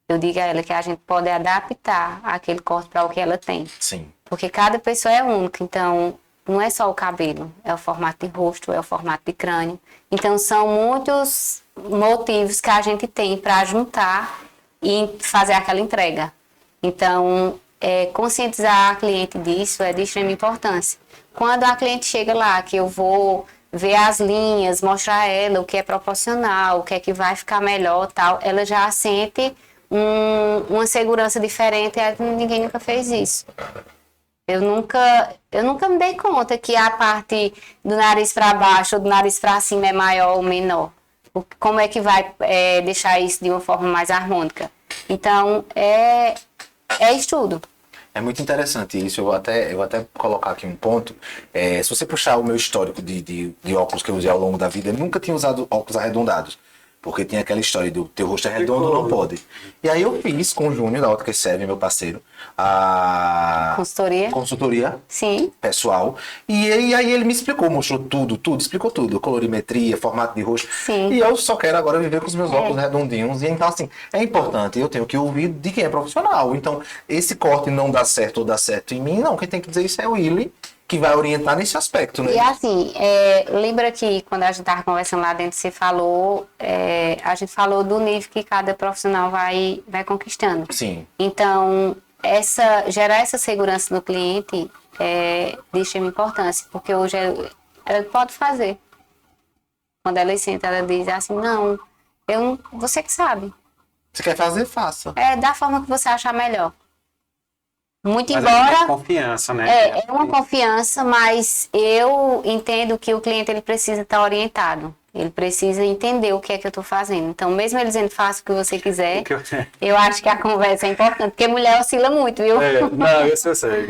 Eu digo a ela que a gente pode adaptar aquele corte para o que ela tem. Sim. Porque cada pessoa é única, então... Não é só o cabelo, é o formato de rosto, é o formato de crânio. Então, são muitos motivos que a gente tem para juntar e fazer aquela entrega. Então, conscientizar a cliente disso é de extrema importância. Quando a cliente chega lá, que eu vou ver as linhas, mostrar a ela o que é proporcional, o que é que vai ficar melhor, tal, ela já sente uma segurança diferente, ninguém nunca fez isso. Eu nunca me dei conta que a parte do nariz para baixo ou do nariz para cima é maior ou menor. Como é que vai deixar isso de uma forma mais harmônica? Então, é estudo. É muito interessante isso. Eu vou até colocar aqui um ponto. Se você puxar o meu histórico de óculos que eu usei ao longo da vida, eu nunca tinha usado óculos arredondados. Porque tem aquela história do teu rosto é redondo, não pode. E aí eu fiz com o Júnior, da Óticas Serve, meu parceiro, a consultoria Sim. pessoal. E aí ele me explicou, mostrou tudo, explicou tudo. Colorimetria, formato de rosto. Sim. E eu só quero agora viver com os meus óculos redondinhos. E então, assim, é importante, eu tenho que ouvir de quem é profissional. Então, esse corte não dá certo ou dá certo em mim, não. Quem tem que dizer isso é o Willy, que vai orientar nesse aspecto, né? E assim, lembra que quando a gente estava conversando lá dentro, você falou, a gente falou do nível que cada profissional vai conquistando. Sim. Então, gerar essa segurança no cliente é de extrema importância, porque hoje ela pode fazer. Quando ela senta, ela diz assim, não, você que sabe. Você quer fazer, faça. Da forma que você achar melhor. Muito Mas embora... é confiança, né? É uma confiança, mas eu entendo que o cliente ele precisa estar orientado. Ele precisa entender o que é que eu estou fazendo. Então, mesmo ele dizendo, faça o que você quiser, eu acho que a conversa é importante, porque mulher oscila muito, viu? Não, isso eu sei.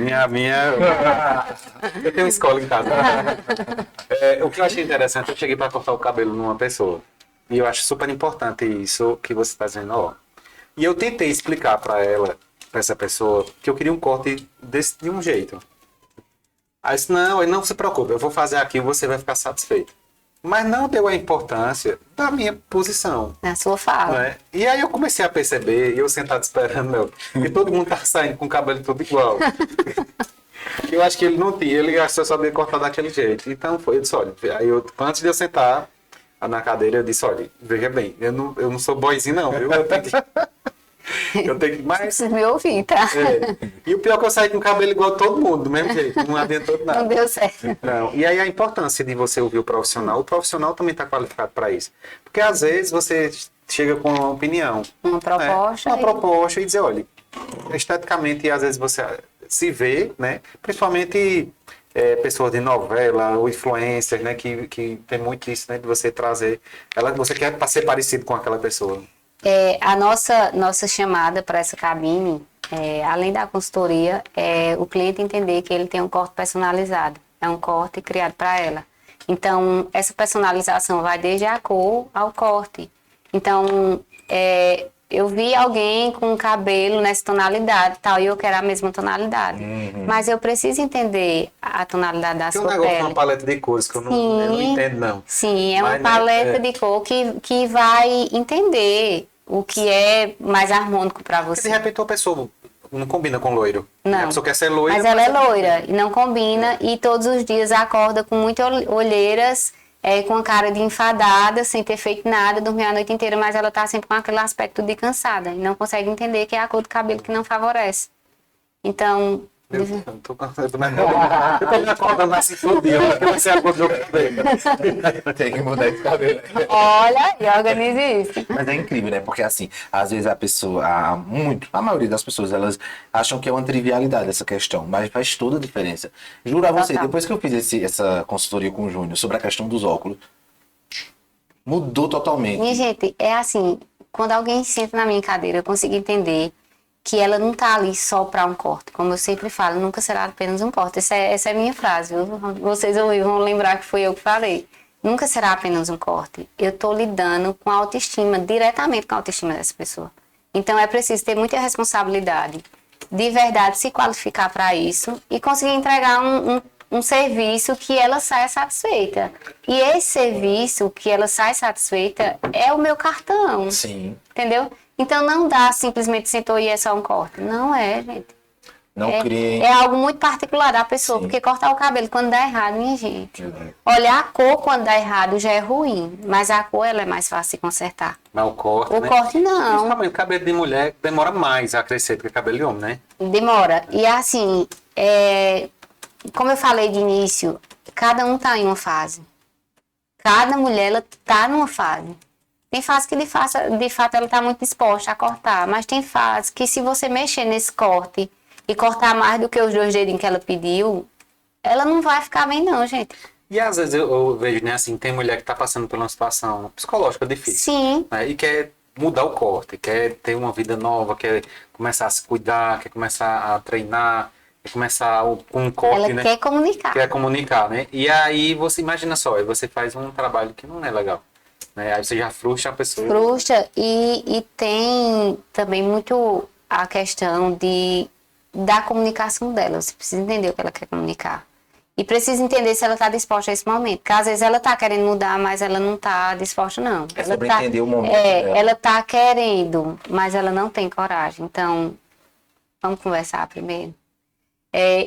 Eu tenho uma escola em casa. O que eu achei interessante, eu cheguei para cortar o cabelo numa pessoa. E eu acho super importante isso que você está dizendo, ó. E eu tentei explicar para essa pessoa, que eu queria um corte de um jeito. Aí disse, não se preocupe, eu vou fazer aqui e você vai ficar satisfeito. Mas não deu a importância da minha posição. Na sua fala. Né? E aí eu comecei a perceber, e eu sentado esperando, que todo mundo tá saindo com o cabelo todo igual. Eu acho que ele não tinha, ele só sabia cortar daquele jeito. Então eu disse, olha, aí antes de eu sentar na cadeira, eu disse, olha, veja bem, eu não sou boyzinho não, viu? Eu tenho que mais. Preciso me ouvir, tá? E o pior é que eu saí com o cabelo igual a todo mundo, do mesmo jeito, não adiantou nada. Não deu certo. Não. E aí a importância de você ouvir o profissional também está qualificado para isso. Porque às vezes você chega com uma opinião. Uma proposta. Uma proposta e dizer, olha, esteticamente às vezes você se vê, né? Principalmente pessoas de novela ou influencers, né? Que tem muito isso, né? De você trazer. Você quer ser parecido com aquela pessoa. A nossa chamada para essa cabine, além da consultoria, é o cliente entender que ele tem um corte personalizado. É um corte criado para ela. Então, essa personalização vai desde a cor ao corte. Então, eu vi alguém com cabelo nessa tonalidade tal, e eu quero a mesma tonalidade. Mas eu preciso entender a tonalidade da sua pele. Tem um negócio de uma paleta de cores que eu não entendo, não. Sim, uma paleta de cor que vai entender o que é mais harmônico para você. Porque de repente uma pessoa não combina com loiro. Não. A pessoa quer ser loira. Mas ela é loira e não combina, e todos os dias acorda com muitas olheiras, com a cara de enfadada, sem ter feito nada, dormiu a noite inteira, mas ela tá sempre com aquele aspecto de cansada e não consegue entender que é a cor do cabelo que não favorece. Então... Eu tô me acordando assim todo dia, porque vai ser a cor do meu cabelo. Tem que mudar esse cabelo. Olha, e organize isso. Mas é incrível, né? Porque assim, às vezes a pessoa, a maioria das pessoas, elas acham que é uma trivialidade essa questão, mas faz toda a diferença. Juro a você, depois que eu fiz essa consultoria com o Júnior sobre a questão dos óculos, mudou totalmente. Minha gente, é assim, quando alguém senta na minha cadeira, eu consigo entender que ela não está ali só para um corte. Como eu sempre falo, nunca será apenas um corte. Essa é a minha frase, viu? Vocês vão lembrar que foi eu que falei. Nunca será apenas um corte. Eu estou lidando com a autoestima, diretamente com a autoestima dessa pessoa. Então é preciso ter muita responsabilidade, de verdade se qualificar para isso e conseguir entregar um serviço que ela saia satisfeita. E esse serviço que ela sai satisfeita é o meu cartão. Sim. Entendeu? Então não dá simplesmente sentou e é só um corte. Não é, gente. Não criem. É algo muito particular da pessoa, porque cortar o cabelo quando dá errado, minha gente. Olha, a cor quando dá errado já é ruim, mas a cor ela é mais fácil de consertar. Mas o corte, O corte não. Principalmente o cabelo de mulher demora mais a crescer do que o cabelo de homem, né? Demora. E assim, como eu falei de início, cada um tá em uma fase. Cada mulher, ela tá numa fase. Tem fase que de fato ela tá muito disposta a cortar, mas tem fase que se você mexer nesse corte e cortar mais do que os 2 dedinhos que ela pediu, ela não vai ficar bem não, gente. E às vezes eu vejo, né, assim, tem mulher que tá passando por uma situação psicológica difícil. Sim. Né, e quer mudar o corte, quer ter uma vida nova, quer começar a se cuidar, quer começar a treinar, quer começar com um corte, Ela né? quer comunicar. Quer comunicar, né? E aí você imagina só, aí você faz um trabalho que não é legal. né? Aí você já frustra a pessoa. Frustra e tem também muito a questão da comunicação dela. Você precisa entender o que ela quer comunicar. E precisa entender se ela está disposta a esse momento. Porque às vezes ela está querendo mudar, mas ela não está disposta, não. É Ela sobre tá, entender o momento dela. ela está querendo, mas ela não tem coragem. Então, vamos conversar primeiro.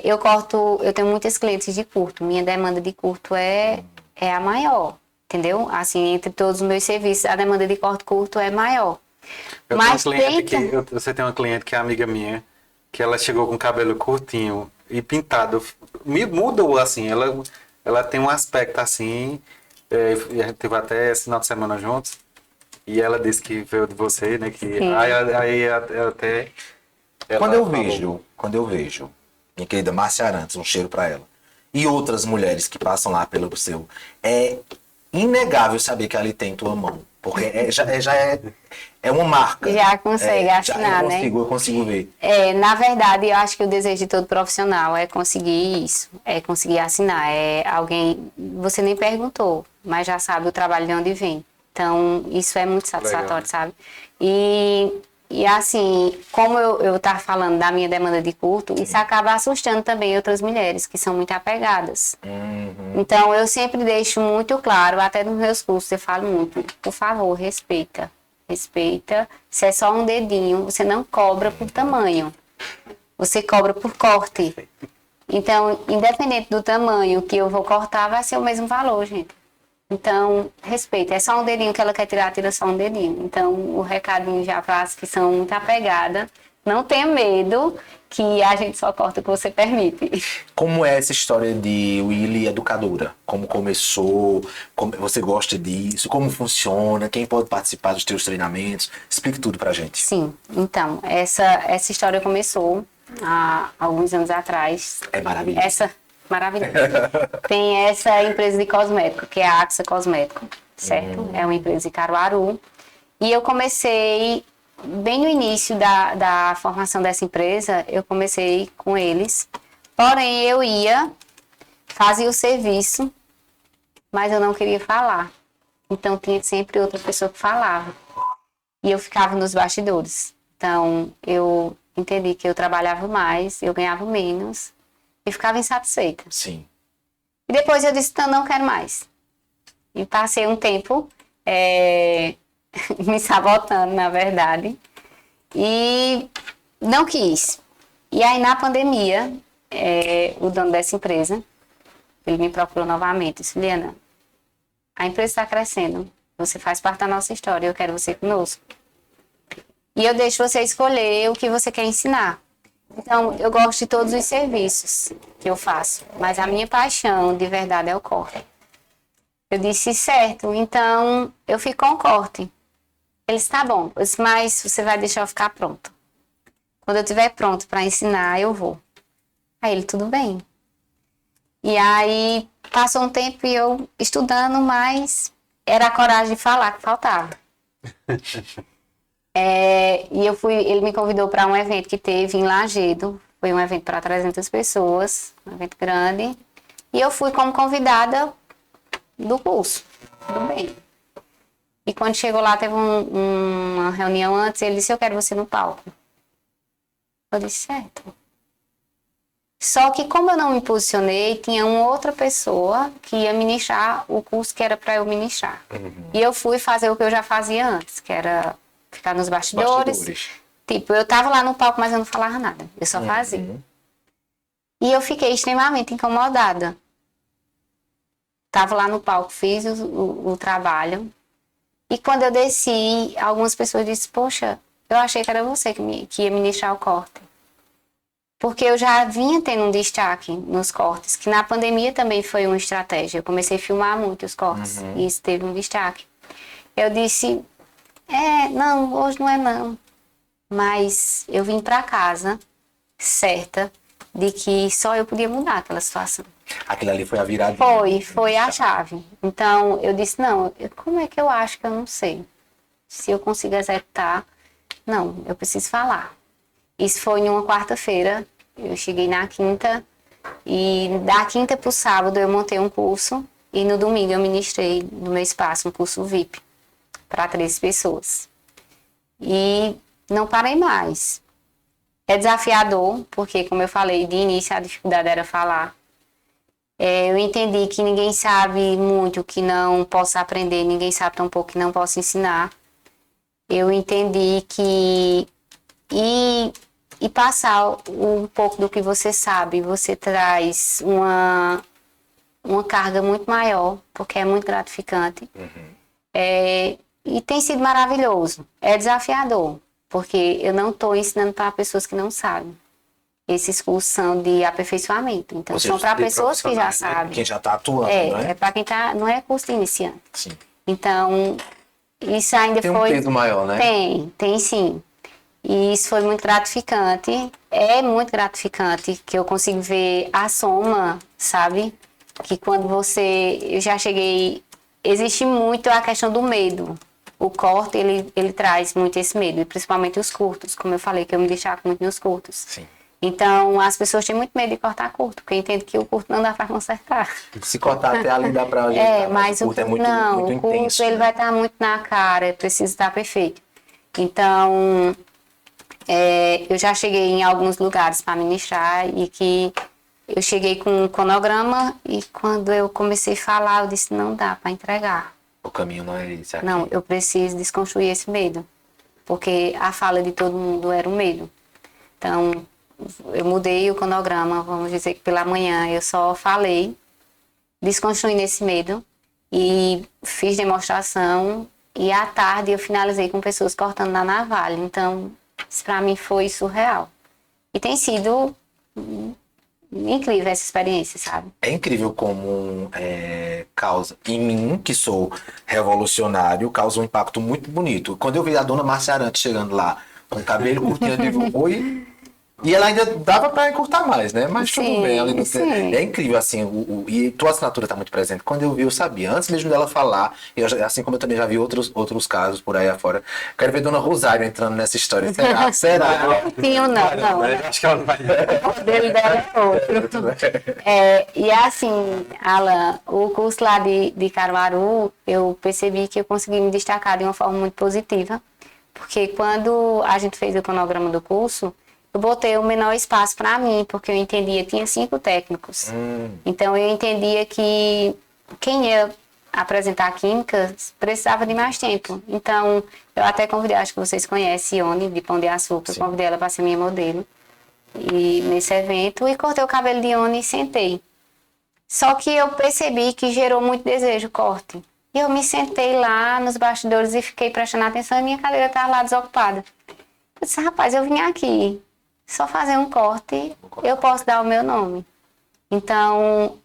Eu tenho muitos clientes de curto. Minha demanda de curto é a maior. Entendeu? Assim, entre todos os meus serviços, a demanda de corte curto é maior. Você tem uma cliente que é amiga minha, que ela chegou com o cabelo curtinho e pintado. Mudou, assim, ela tem um aspecto assim, a gente teve até esse final de semana juntos, e ela disse que veio de você, né, que aí até... Quando eu vejo, minha querida Márcia Arantes, um cheiro pra ela, e outras mulheres que passam lá pelo seu, é inegável saber que ali tem tua mão. Porque já é uma marca. Já consegue assinar, né? Eu consigo ver. Na verdade, eu acho que o desejo de todo profissional é conseguir isso. É conseguir assinar. Você nem perguntou, mas já sabe o trabalho de onde vem. Então, isso é muito satisfatório, legal, sabe? E assim, como eu estava falando da minha demanda de curto, isso acaba assustando também outras mulheres que são muito apegadas. Então, eu sempre deixo muito claro, até nos meus cursos eu falo muito, por favor, respeita. Respeita. Se é só um dedinho, você não cobra por tamanho. Você cobra por corte. Então, independente do tamanho que eu vou cortar, vai ser o mesmo valor, gente. Então, respeita. É só um dedinho que ela quer tirar, tira só um dedinho. Então, o recadinho já para as que são muito apegadas, não tenha medo que a gente só corta o que você permite. Como é essa história de Willy educadora? Como começou? Como você gosta disso? Como funciona? Quem pode participar dos teus treinamentos? Explique tudo pra gente. Sim. Então, essa história começou há alguns anos atrás. É maravilhoso. Maravilhoso. Tem essa empresa de cosmético, que é a Axa Cosmético, certo? É uma empresa de Caruaru. E eu comecei, bem no início da formação dessa empresa, eu comecei com eles. Porém, eu fazia o serviço, mas eu não queria falar. Então, tinha sempre outra pessoa que falava. E eu ficava nos bastidores. Então, eu entendi que eu trabalhava mais, eu ganhava menos. E ficava insatisfeita. Sim. E depois eu disse, não quero mais. E passei um tempo me sabotando, na verdade. E não quis. E aí, na pandemia, o dono dessa empresa, ele me procurou novamente. Disse, Liana, a empresa está crescendo. Você faz parte da nossa história. Eu quero você conosco. E eu deixo você escolher o que você quer ensinar. Então, eu gosto de todos os serviços que eu faço, mas a minha paixão, de verdade, é o corte. Eu disse, certo, então eu fico com o corte. Ele disse, tá bom, eu disse, mas você vai deixar eu ficar pronto. Quando eu estiver pronto para ensinar, eu vou. Aí ele, tudo bem. E aí, passou um tempo e eu estudando, mas era a coragem de falar que faltava. E ele me convidou para um evento que teve em Lajedo. Foi um evento para 300 pessoas, um evento grande. E eu fui como convidada do curso. Tudo bem. E quando chegou lá, teve uma reunião antes, ele disse, eu quero você no palco. Eu disse, certo. Só que como eu não me posicionei, tinha uma outra pessoa que ia ministrar o curso que era para eu ministrar. E eu fui fazer o que eu já fazia antes, que era ficar nos bastidores. Tipo, eu tava lá no palco, mas eu não falava nada. Eu só fazia. E eu fiquei extremamente incomodada. Tava lá no palco, fiz o trabalho. E quando eu desci, algumas pessoas disseram, poxa, eu achei que era você que ia ministrar o corte. Porque eu já vinha tendo um destaque nos cortes, que na pandemia também foi uma estratégia. Eu comecei a filmar muito os cortes, e isso teve um destaque. Eu disse... não, hoje não é não. Mas eu vim pra casa certa de que só eu podia mudar aquela situação. Aquilo ali foi a virada. Foi a chave. Então eu disse, não, como é que eu acho que eu não sei? Se eu consigo executar, não, eu preciso falar. Isso foi em uma quarta-feira, eu cheguei na quinta, e da quinta pro sábado eu montei um curso, e no domingo eu ministrei no meu espaço um curso VIP. para 3 pessoas. E não parei mais. É desafiador, porque, como eu falei, de início a dificuldade era falar. Eu entendi que ninguém sabe muito que não possa aprender, ninguém sabe tão pouco que não possa ensinar. Eu entendi que e passar um pouco do que você sabe, você traz uma carga muito maior, porque é muito gratificante. E tem sido maravilhoso. É desafiador, porque eu não estou ensinando para pessoas que não sabem. Esses cursos são de aperfeiçoamento. Então, são para pessoas que já sabem. Quem já está atuando, né? É para quem está... Não é curso de iniciante. Sim. Então, isso ainda tem foi... Tem um peso maior, né? Tem sim. E isso foi muito gratificante. É muito gratificante que eu consigo ver a soma, sabe? Que quando você... Eu já cheguei... Existe muito a questão do medo. O corte, ele traz muito esse medo. E principalmente os curtos. Como eu falei, que eu me destaco muito nos curtos. Sim. Então, as pessoas têm muito medo de cortar curto, porque entendem que o curto não dá para consertar. Se cortar até ali dá para ajeitar. Mas o curto é muito o curto intenso, ele né? vai estar muito na cara, precisa estar perfeito. Então, eu já cheguei em alguns lugares para ministrar e que eu cheguei com um cronograma e quando eu comecei a falar, eu disse, não dá para entregar. O caminho não é esse aqui. Não, eu preciso desconstruir esse medo, porque a fala de todo mundo era um medo. Então, eu mudei o cronograma, vamos dizer que pela manhã eu só falei, desconstruindo esse medo e fiz demonstração e à tarde eu finalizei com pessoas cortando na navalha. Então, isso para mim foi surreal. E tem sido incrível essa experiência, sabe? É incrível como causa, em mim, que sou revolucionário, causa um impacto muito bonito. Quando eu vi a dona Márcia Arantes chegando lá, com o cabelo curtinho, eu digo, oi... E ela ainda dava para encurtar mais, né? Mas Sim, tudo bem. Ela não sim. É incrível, assim, e tua assinatura está muito presente. Quando eu vi, eu sabia. Antes mesmo dela falar, assim como eu também já vi outros casos por aí afora. Quero ver Dona Rosário entrando nessa história. Será? Será? Sim ou não? Acho que ela não vai. O modelo dela é outro. E assim, Alan, o curso lá de Caruaru, eu percebi que eu consegui me destacar de uma forma muito positiva. Porque quando a gente fez o cronograma do curso, eu botei o menor espaço para mim, porque eu entendia, tinha 5 técnicos. Então eu entendia que quem ia apresentar química precisava de mais tempo. Então eu até convidei, acho que vocês conhecem, Ione, de Pão de Açúcar, eu convidei ela para ser minha modelo. E nesse evento, e cortei o cabelo de Ione e sentei. Só que eu percebi que gerou muito desejo o corte. E eu me sentei lá nos bastidores e fiquei prestando atenção e minha cadeira estava lá desocupada. Eu disse, rapaz, eu vim aqui só fazer um corte, eu posso dar o meu nome. Então,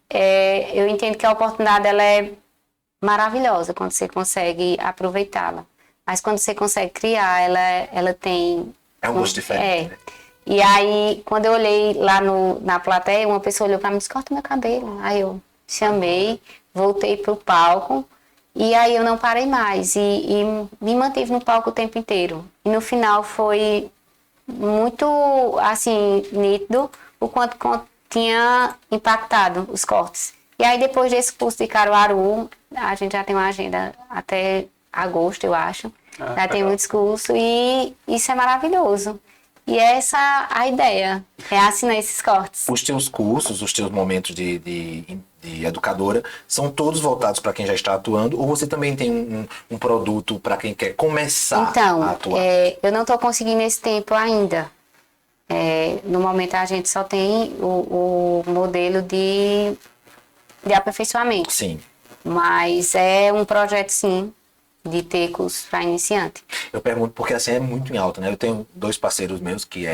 eu entendo que a oportunidade ela é maravilhosa quando você consegue aproveitá-la. Mas quando você consegue criar, ela tem... É um gosto diferente. Né? E aí, quando eu olhei lá na plateia, uma pessoa olhou para mim e disse, corta meu cabelo. Aí eu chamei, voltei pro palco e aí eu não parei mais. E me mantive no palco o tempo inteiro. E no final foi muito, assim, nítido o quanto tinha impactado os cortes. E aí, depois desse curso de Caruaru, a gente já tem uma agenda até agosto, eu acho. Já tem muitos cursos e isso é maravilhoso. E essa a ideia, é assinar esses cortes. Os teus cursos, os teus momentos de educadora, são todos voltados para quem já está atuando ou você também tem um produto para quem quer começar a atuar? Eu não estou conseguindo esse tempo ainda. No momento a gente só tem o modelo de aperfeiçoamento. Sim. Mas é um projeto, sim, de ter cursos para iniciante. Eu pergunto porque assim é muito em alta, né? Eu tenho 2 parceiros meus que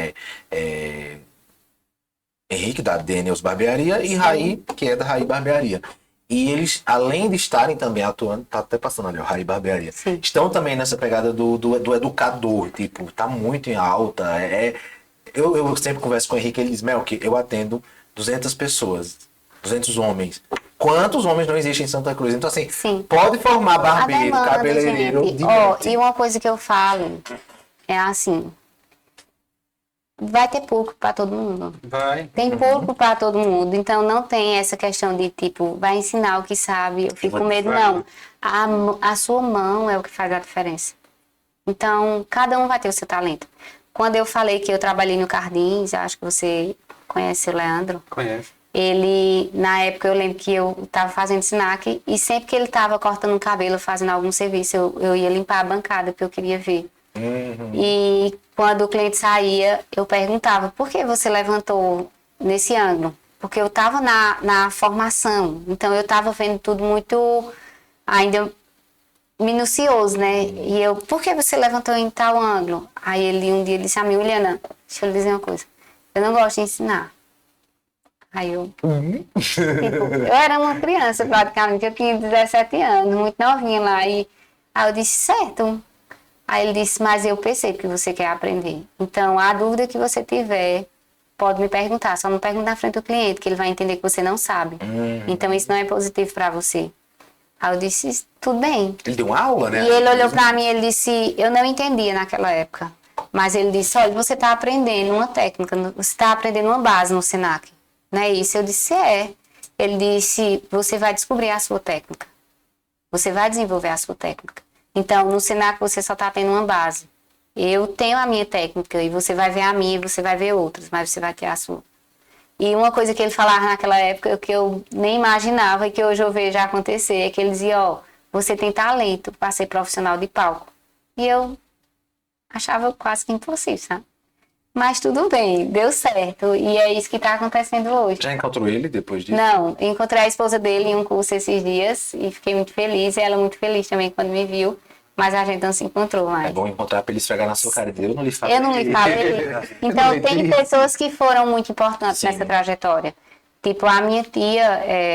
Henrique, da Daniels Barbearia, e Raí, que é da Raí Barbearia. E eles, além de estarem também atuando, tá até passando ali, o Raí Barbearia, Sim. estão também nessa pegada do educador, tipo, tá muito em alta. Eu sempre converso com o Henrique, ele diz, Mel, que eu atendo 200 pessoas, 200 homens. Quantos homens não existem em Santa Cruz? Então, assim, Sim. pode formar barbeiro, demanda, cabeleireiro, gente. de monte. E uma coisa que eu falo é assim, vai ter público para todo mundo. Vai. Tem público para todo mundo, então não tem essa questão de tipo, vai ensinar o que sabe, eu fico com medo, não. A sua mão é o que faz a diferença. Então, cada um vai ter o seu talento. Quando eu falei que eu trabalhei no Cardins, acho que você conhece o Leandro. Conhece. Ele, na época, eu lembro que eu estava fazendo SINAC e sempre que ele estava cortando o cabelo, fazendo algum serviço, eu ia limpar a bancada, porque eu queria ver. E quando o cliente saía, eu perguntava, por que você levantou nesse ângulo? Porque eu estava na formação, então eu estava vendo tudo muito ainda minucioso, né? E eu, por que você levantou em tal ângulo? Aí ele um dia disse a mim, Juliana, deixa eu lhe dizer uma coisa, eu não gosto de ensinar. Aí eu, tipo, eu era uma criança praticamente, eu tinha 17 anos, muito novinha lá, aí eu disse, certo. Aí ele disse, mas eu percebo que você quer aprender. Então, a dúvida que você tiver, pode me perguntar. Só não pergunte na frente do cliente, que ele vai entender que você não sabe. Então, isso não é positivo para você. Aí eu disse, tudo bem. Ele deu uma aula, né? E ele olhou para mim e ele disse, eu não entendia naquela época. Mas ele disse, olha, você está aprendendo uma técnica, você está aprendendo uma base no SINAC. Não é isso? Eu disse, é. Ele disse, você vai descobrir a sua técnica. Você vai desenvolver a sua técnica. Então, no SINAC você só está tendo uma base. Eu tenho a minha técnica e você vai ver a minha e você vai ver outras, mas você vai ter a sua. E uma coisa que ele falava naquela época que eu nem imaginava e que hoje eu vejo acontecer é que ele dizia, ó, você tem talento para ser profissional de palco. E eu achava quase que impossível, sabe? Mas tudo bem, deu certo. E é isso que está acontecendo hoje. Já encontrou ele depois disso? Não, encontrei a esposa dele em um curso esses dias e fiquei muito feliz. E ela muito feliz também quando me viu. Mas a gente não se encontrou mais. É bom encontrar pra ele esfregar na sua cara. Eu não lhe falei. Eu não lhe falei. Então, tem pessoas que foram muito importantes Sim. nessa trajetória. Tipo, a minha tia,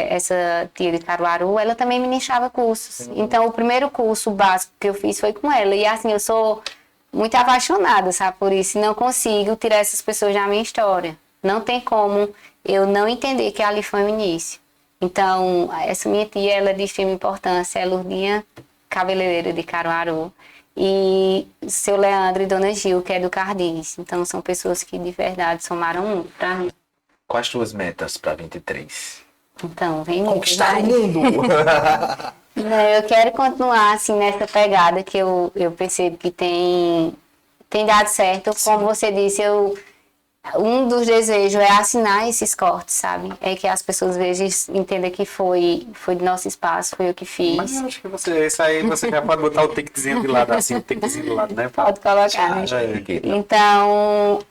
essa tia de Caruaru, ela também ministrava cursos. Então, o primeiro curso básico que eu fiz foi com ela. E assim, eu sou muito apaixonada, sabe, por isso. E não consigo tirar essas pessoas da minha história. Não tem como eu não entender que ali foi o início. Então, essa minha tia, ela é de extrema importância, é Lourdinha, cabeleireira de Caruaru, e seu Leandro e Dona Gil, que é do Cardins. Então, são pessoas que de verdade somaram muito pra mim. Quais tuas metas para 23? Então, vem Conquistar o mundo! Não, eu quero continuar assim nessa pegada que eu percebo que tem dado certo. Sim. Como você disse, um dos desejos é assinar esses cortes, sabe? É que as pessoas vejam, entendam que foi do nosso espaço, foi eu que fiz. Mas eu acho que isso aí você já pode botar o takezinho de lado, assim, o takezinho do lado, né? Pode colocar, né? Já é aqui. Então,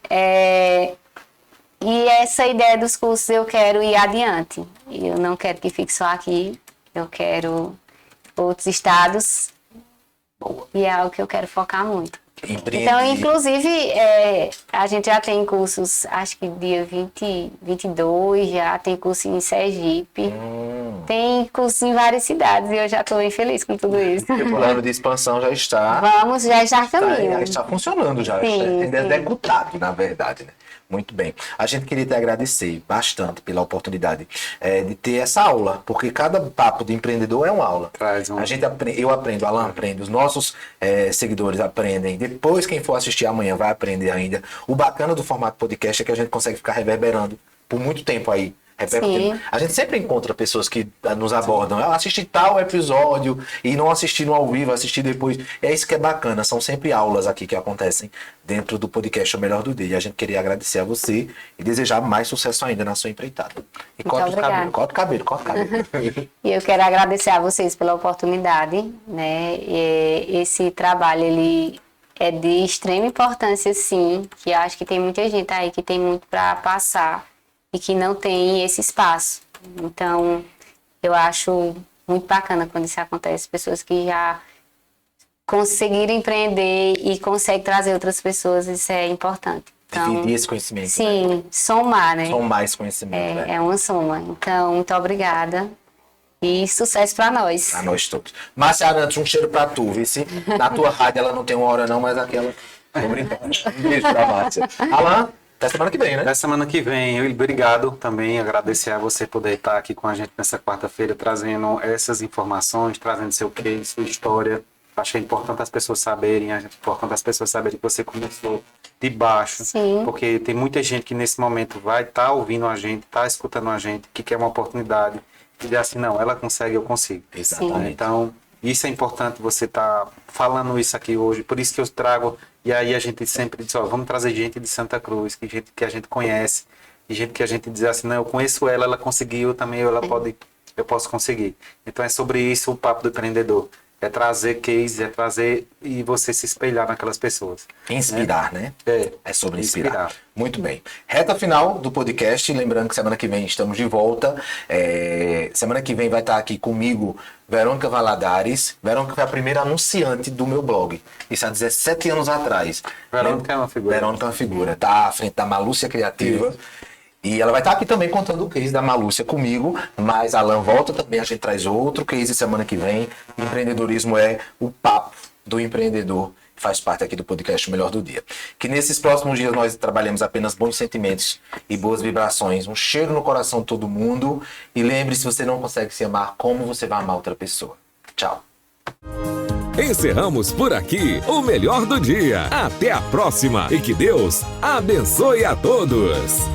e essa ideia dos cursos eu quero ir adiante. Eu não quero que fique só aqui, eu quero outros estados. Boa. E é algo que eu quero focar muito. Empreender. Então, inclusive, a gente já tem cursos, acho que dia 22, já tem curso em Sergipe. Tem curso em várias cidades e eu já estou bem feliz com tudo isso. O plano de expansão já está... Vamos, já está a caminho. Já está funcionando, já Sim, está sim. executado, na verdade, né? Muito bem. A gente queria te agradecer bastante pela oportunidade de ter essa aula, porque cada papo de empreendedor é uma aula. Traz um... Eu aprendo, Alan aprende, os nossos seguidores aprendem. Depois, quem for assistir amanhã vai aprender ainda. O bacana do formato podcast é que a gente consegue ficar reverberando por muito tempo aí. Sim. A gente sempre encontra pessoas que nos abordam. Eu assisti tal episódio e não assisti no ao vivo, assisti depois. É isso que é bacana. São sempre aulas aqui que acontecem dentro do podcast O Melhor do Dia. E a gente queria agradecer a você e desejar mais sucesso ainda na sua empreitada. E corta o cabelo. E eu quero agradecer a vocês pela oportunidade, né? Esse trabalho, ele é de extrema importância, sim, que eu acho que tem muita gente aí que tem muito para passar e que não tem esse espaço. Então, eu acho muito bacana quando isso acontece. Pessoas que já conseguiram empreender e conseguem trazer outras pessoas, isso é importante. Então, Dividir esse conhecimento. Sim, né? Somar, né? Somar esse conhecimento. É uma soma. Então, muito obrigada. E sucesso para nós. Pra nós todos. Márcia Arantes, um cheiro pra tu, vice. Na tua rádio ela não tem uma hora não, mas aquela... Tô brincando. Um beijo pra Márcia. Alan, até semana que vem, né? Até semana que vem. Obrigado também, agradecer a você poder estar aqui com a gente nessa quarta-feira, trazendo essas informações, trazendo seu case, sua história. Acho que é importante as pessoas saberem, é importante as pessoas saberem que você começou de baixo. Sim. Porque tem muita gente que nesse momento vai estar ouvindo a gente, está escutando a gente, que quer uma oportunidade. E diz assim, não, ela consegue, eu consigo. Exatamente. Então, isso é importante você estar falando isso aqui hoje. Por isso que eu trago, e aí a gente sempre diz, ó, vamos trazer gente de Santa Cruz, que gente que a gente conhece, e gente que a gente diz assim, não, eu conheço ela, ela conseguiu, também eu posso conseguir. Então é sobre isso o papo do empreendedor. É trazer case, é trazer e você se espelhar naquelas pessoas. Inspirar, né? É sobre inspirar. Muito bem. Reta final do podcast. Lembrando que semana que vem estamos de volta. Semana que vem vai estar aqui comigo Verônica Valadares. Verônica foi a primeira anunciante do meu blog. Isso há 17 anos atrás. Verônica é uma figura. Verônica é uma figura. Tá à frente da Malúcia Criativa. Isso. E ela vai estar aqui também contando o case da Malúcia comigo, mas Alan volta também, a gente traz outro case semana que vem. Empreendedorismo é o papo do empreendedor, faz parte aqui do podcast O Melhor do Dia. Que nesses próximos dias nós trabalhemos apenas bons sentimentos e boas vibrações, um cheiro no coração de todo mundo. E lembre-se, se você não consegue se amar, como você vai amar outra pessoa. Tchau. Encerramos por aqui o Melhor do Dia. Até a próxima e que Deus abençoe a todos.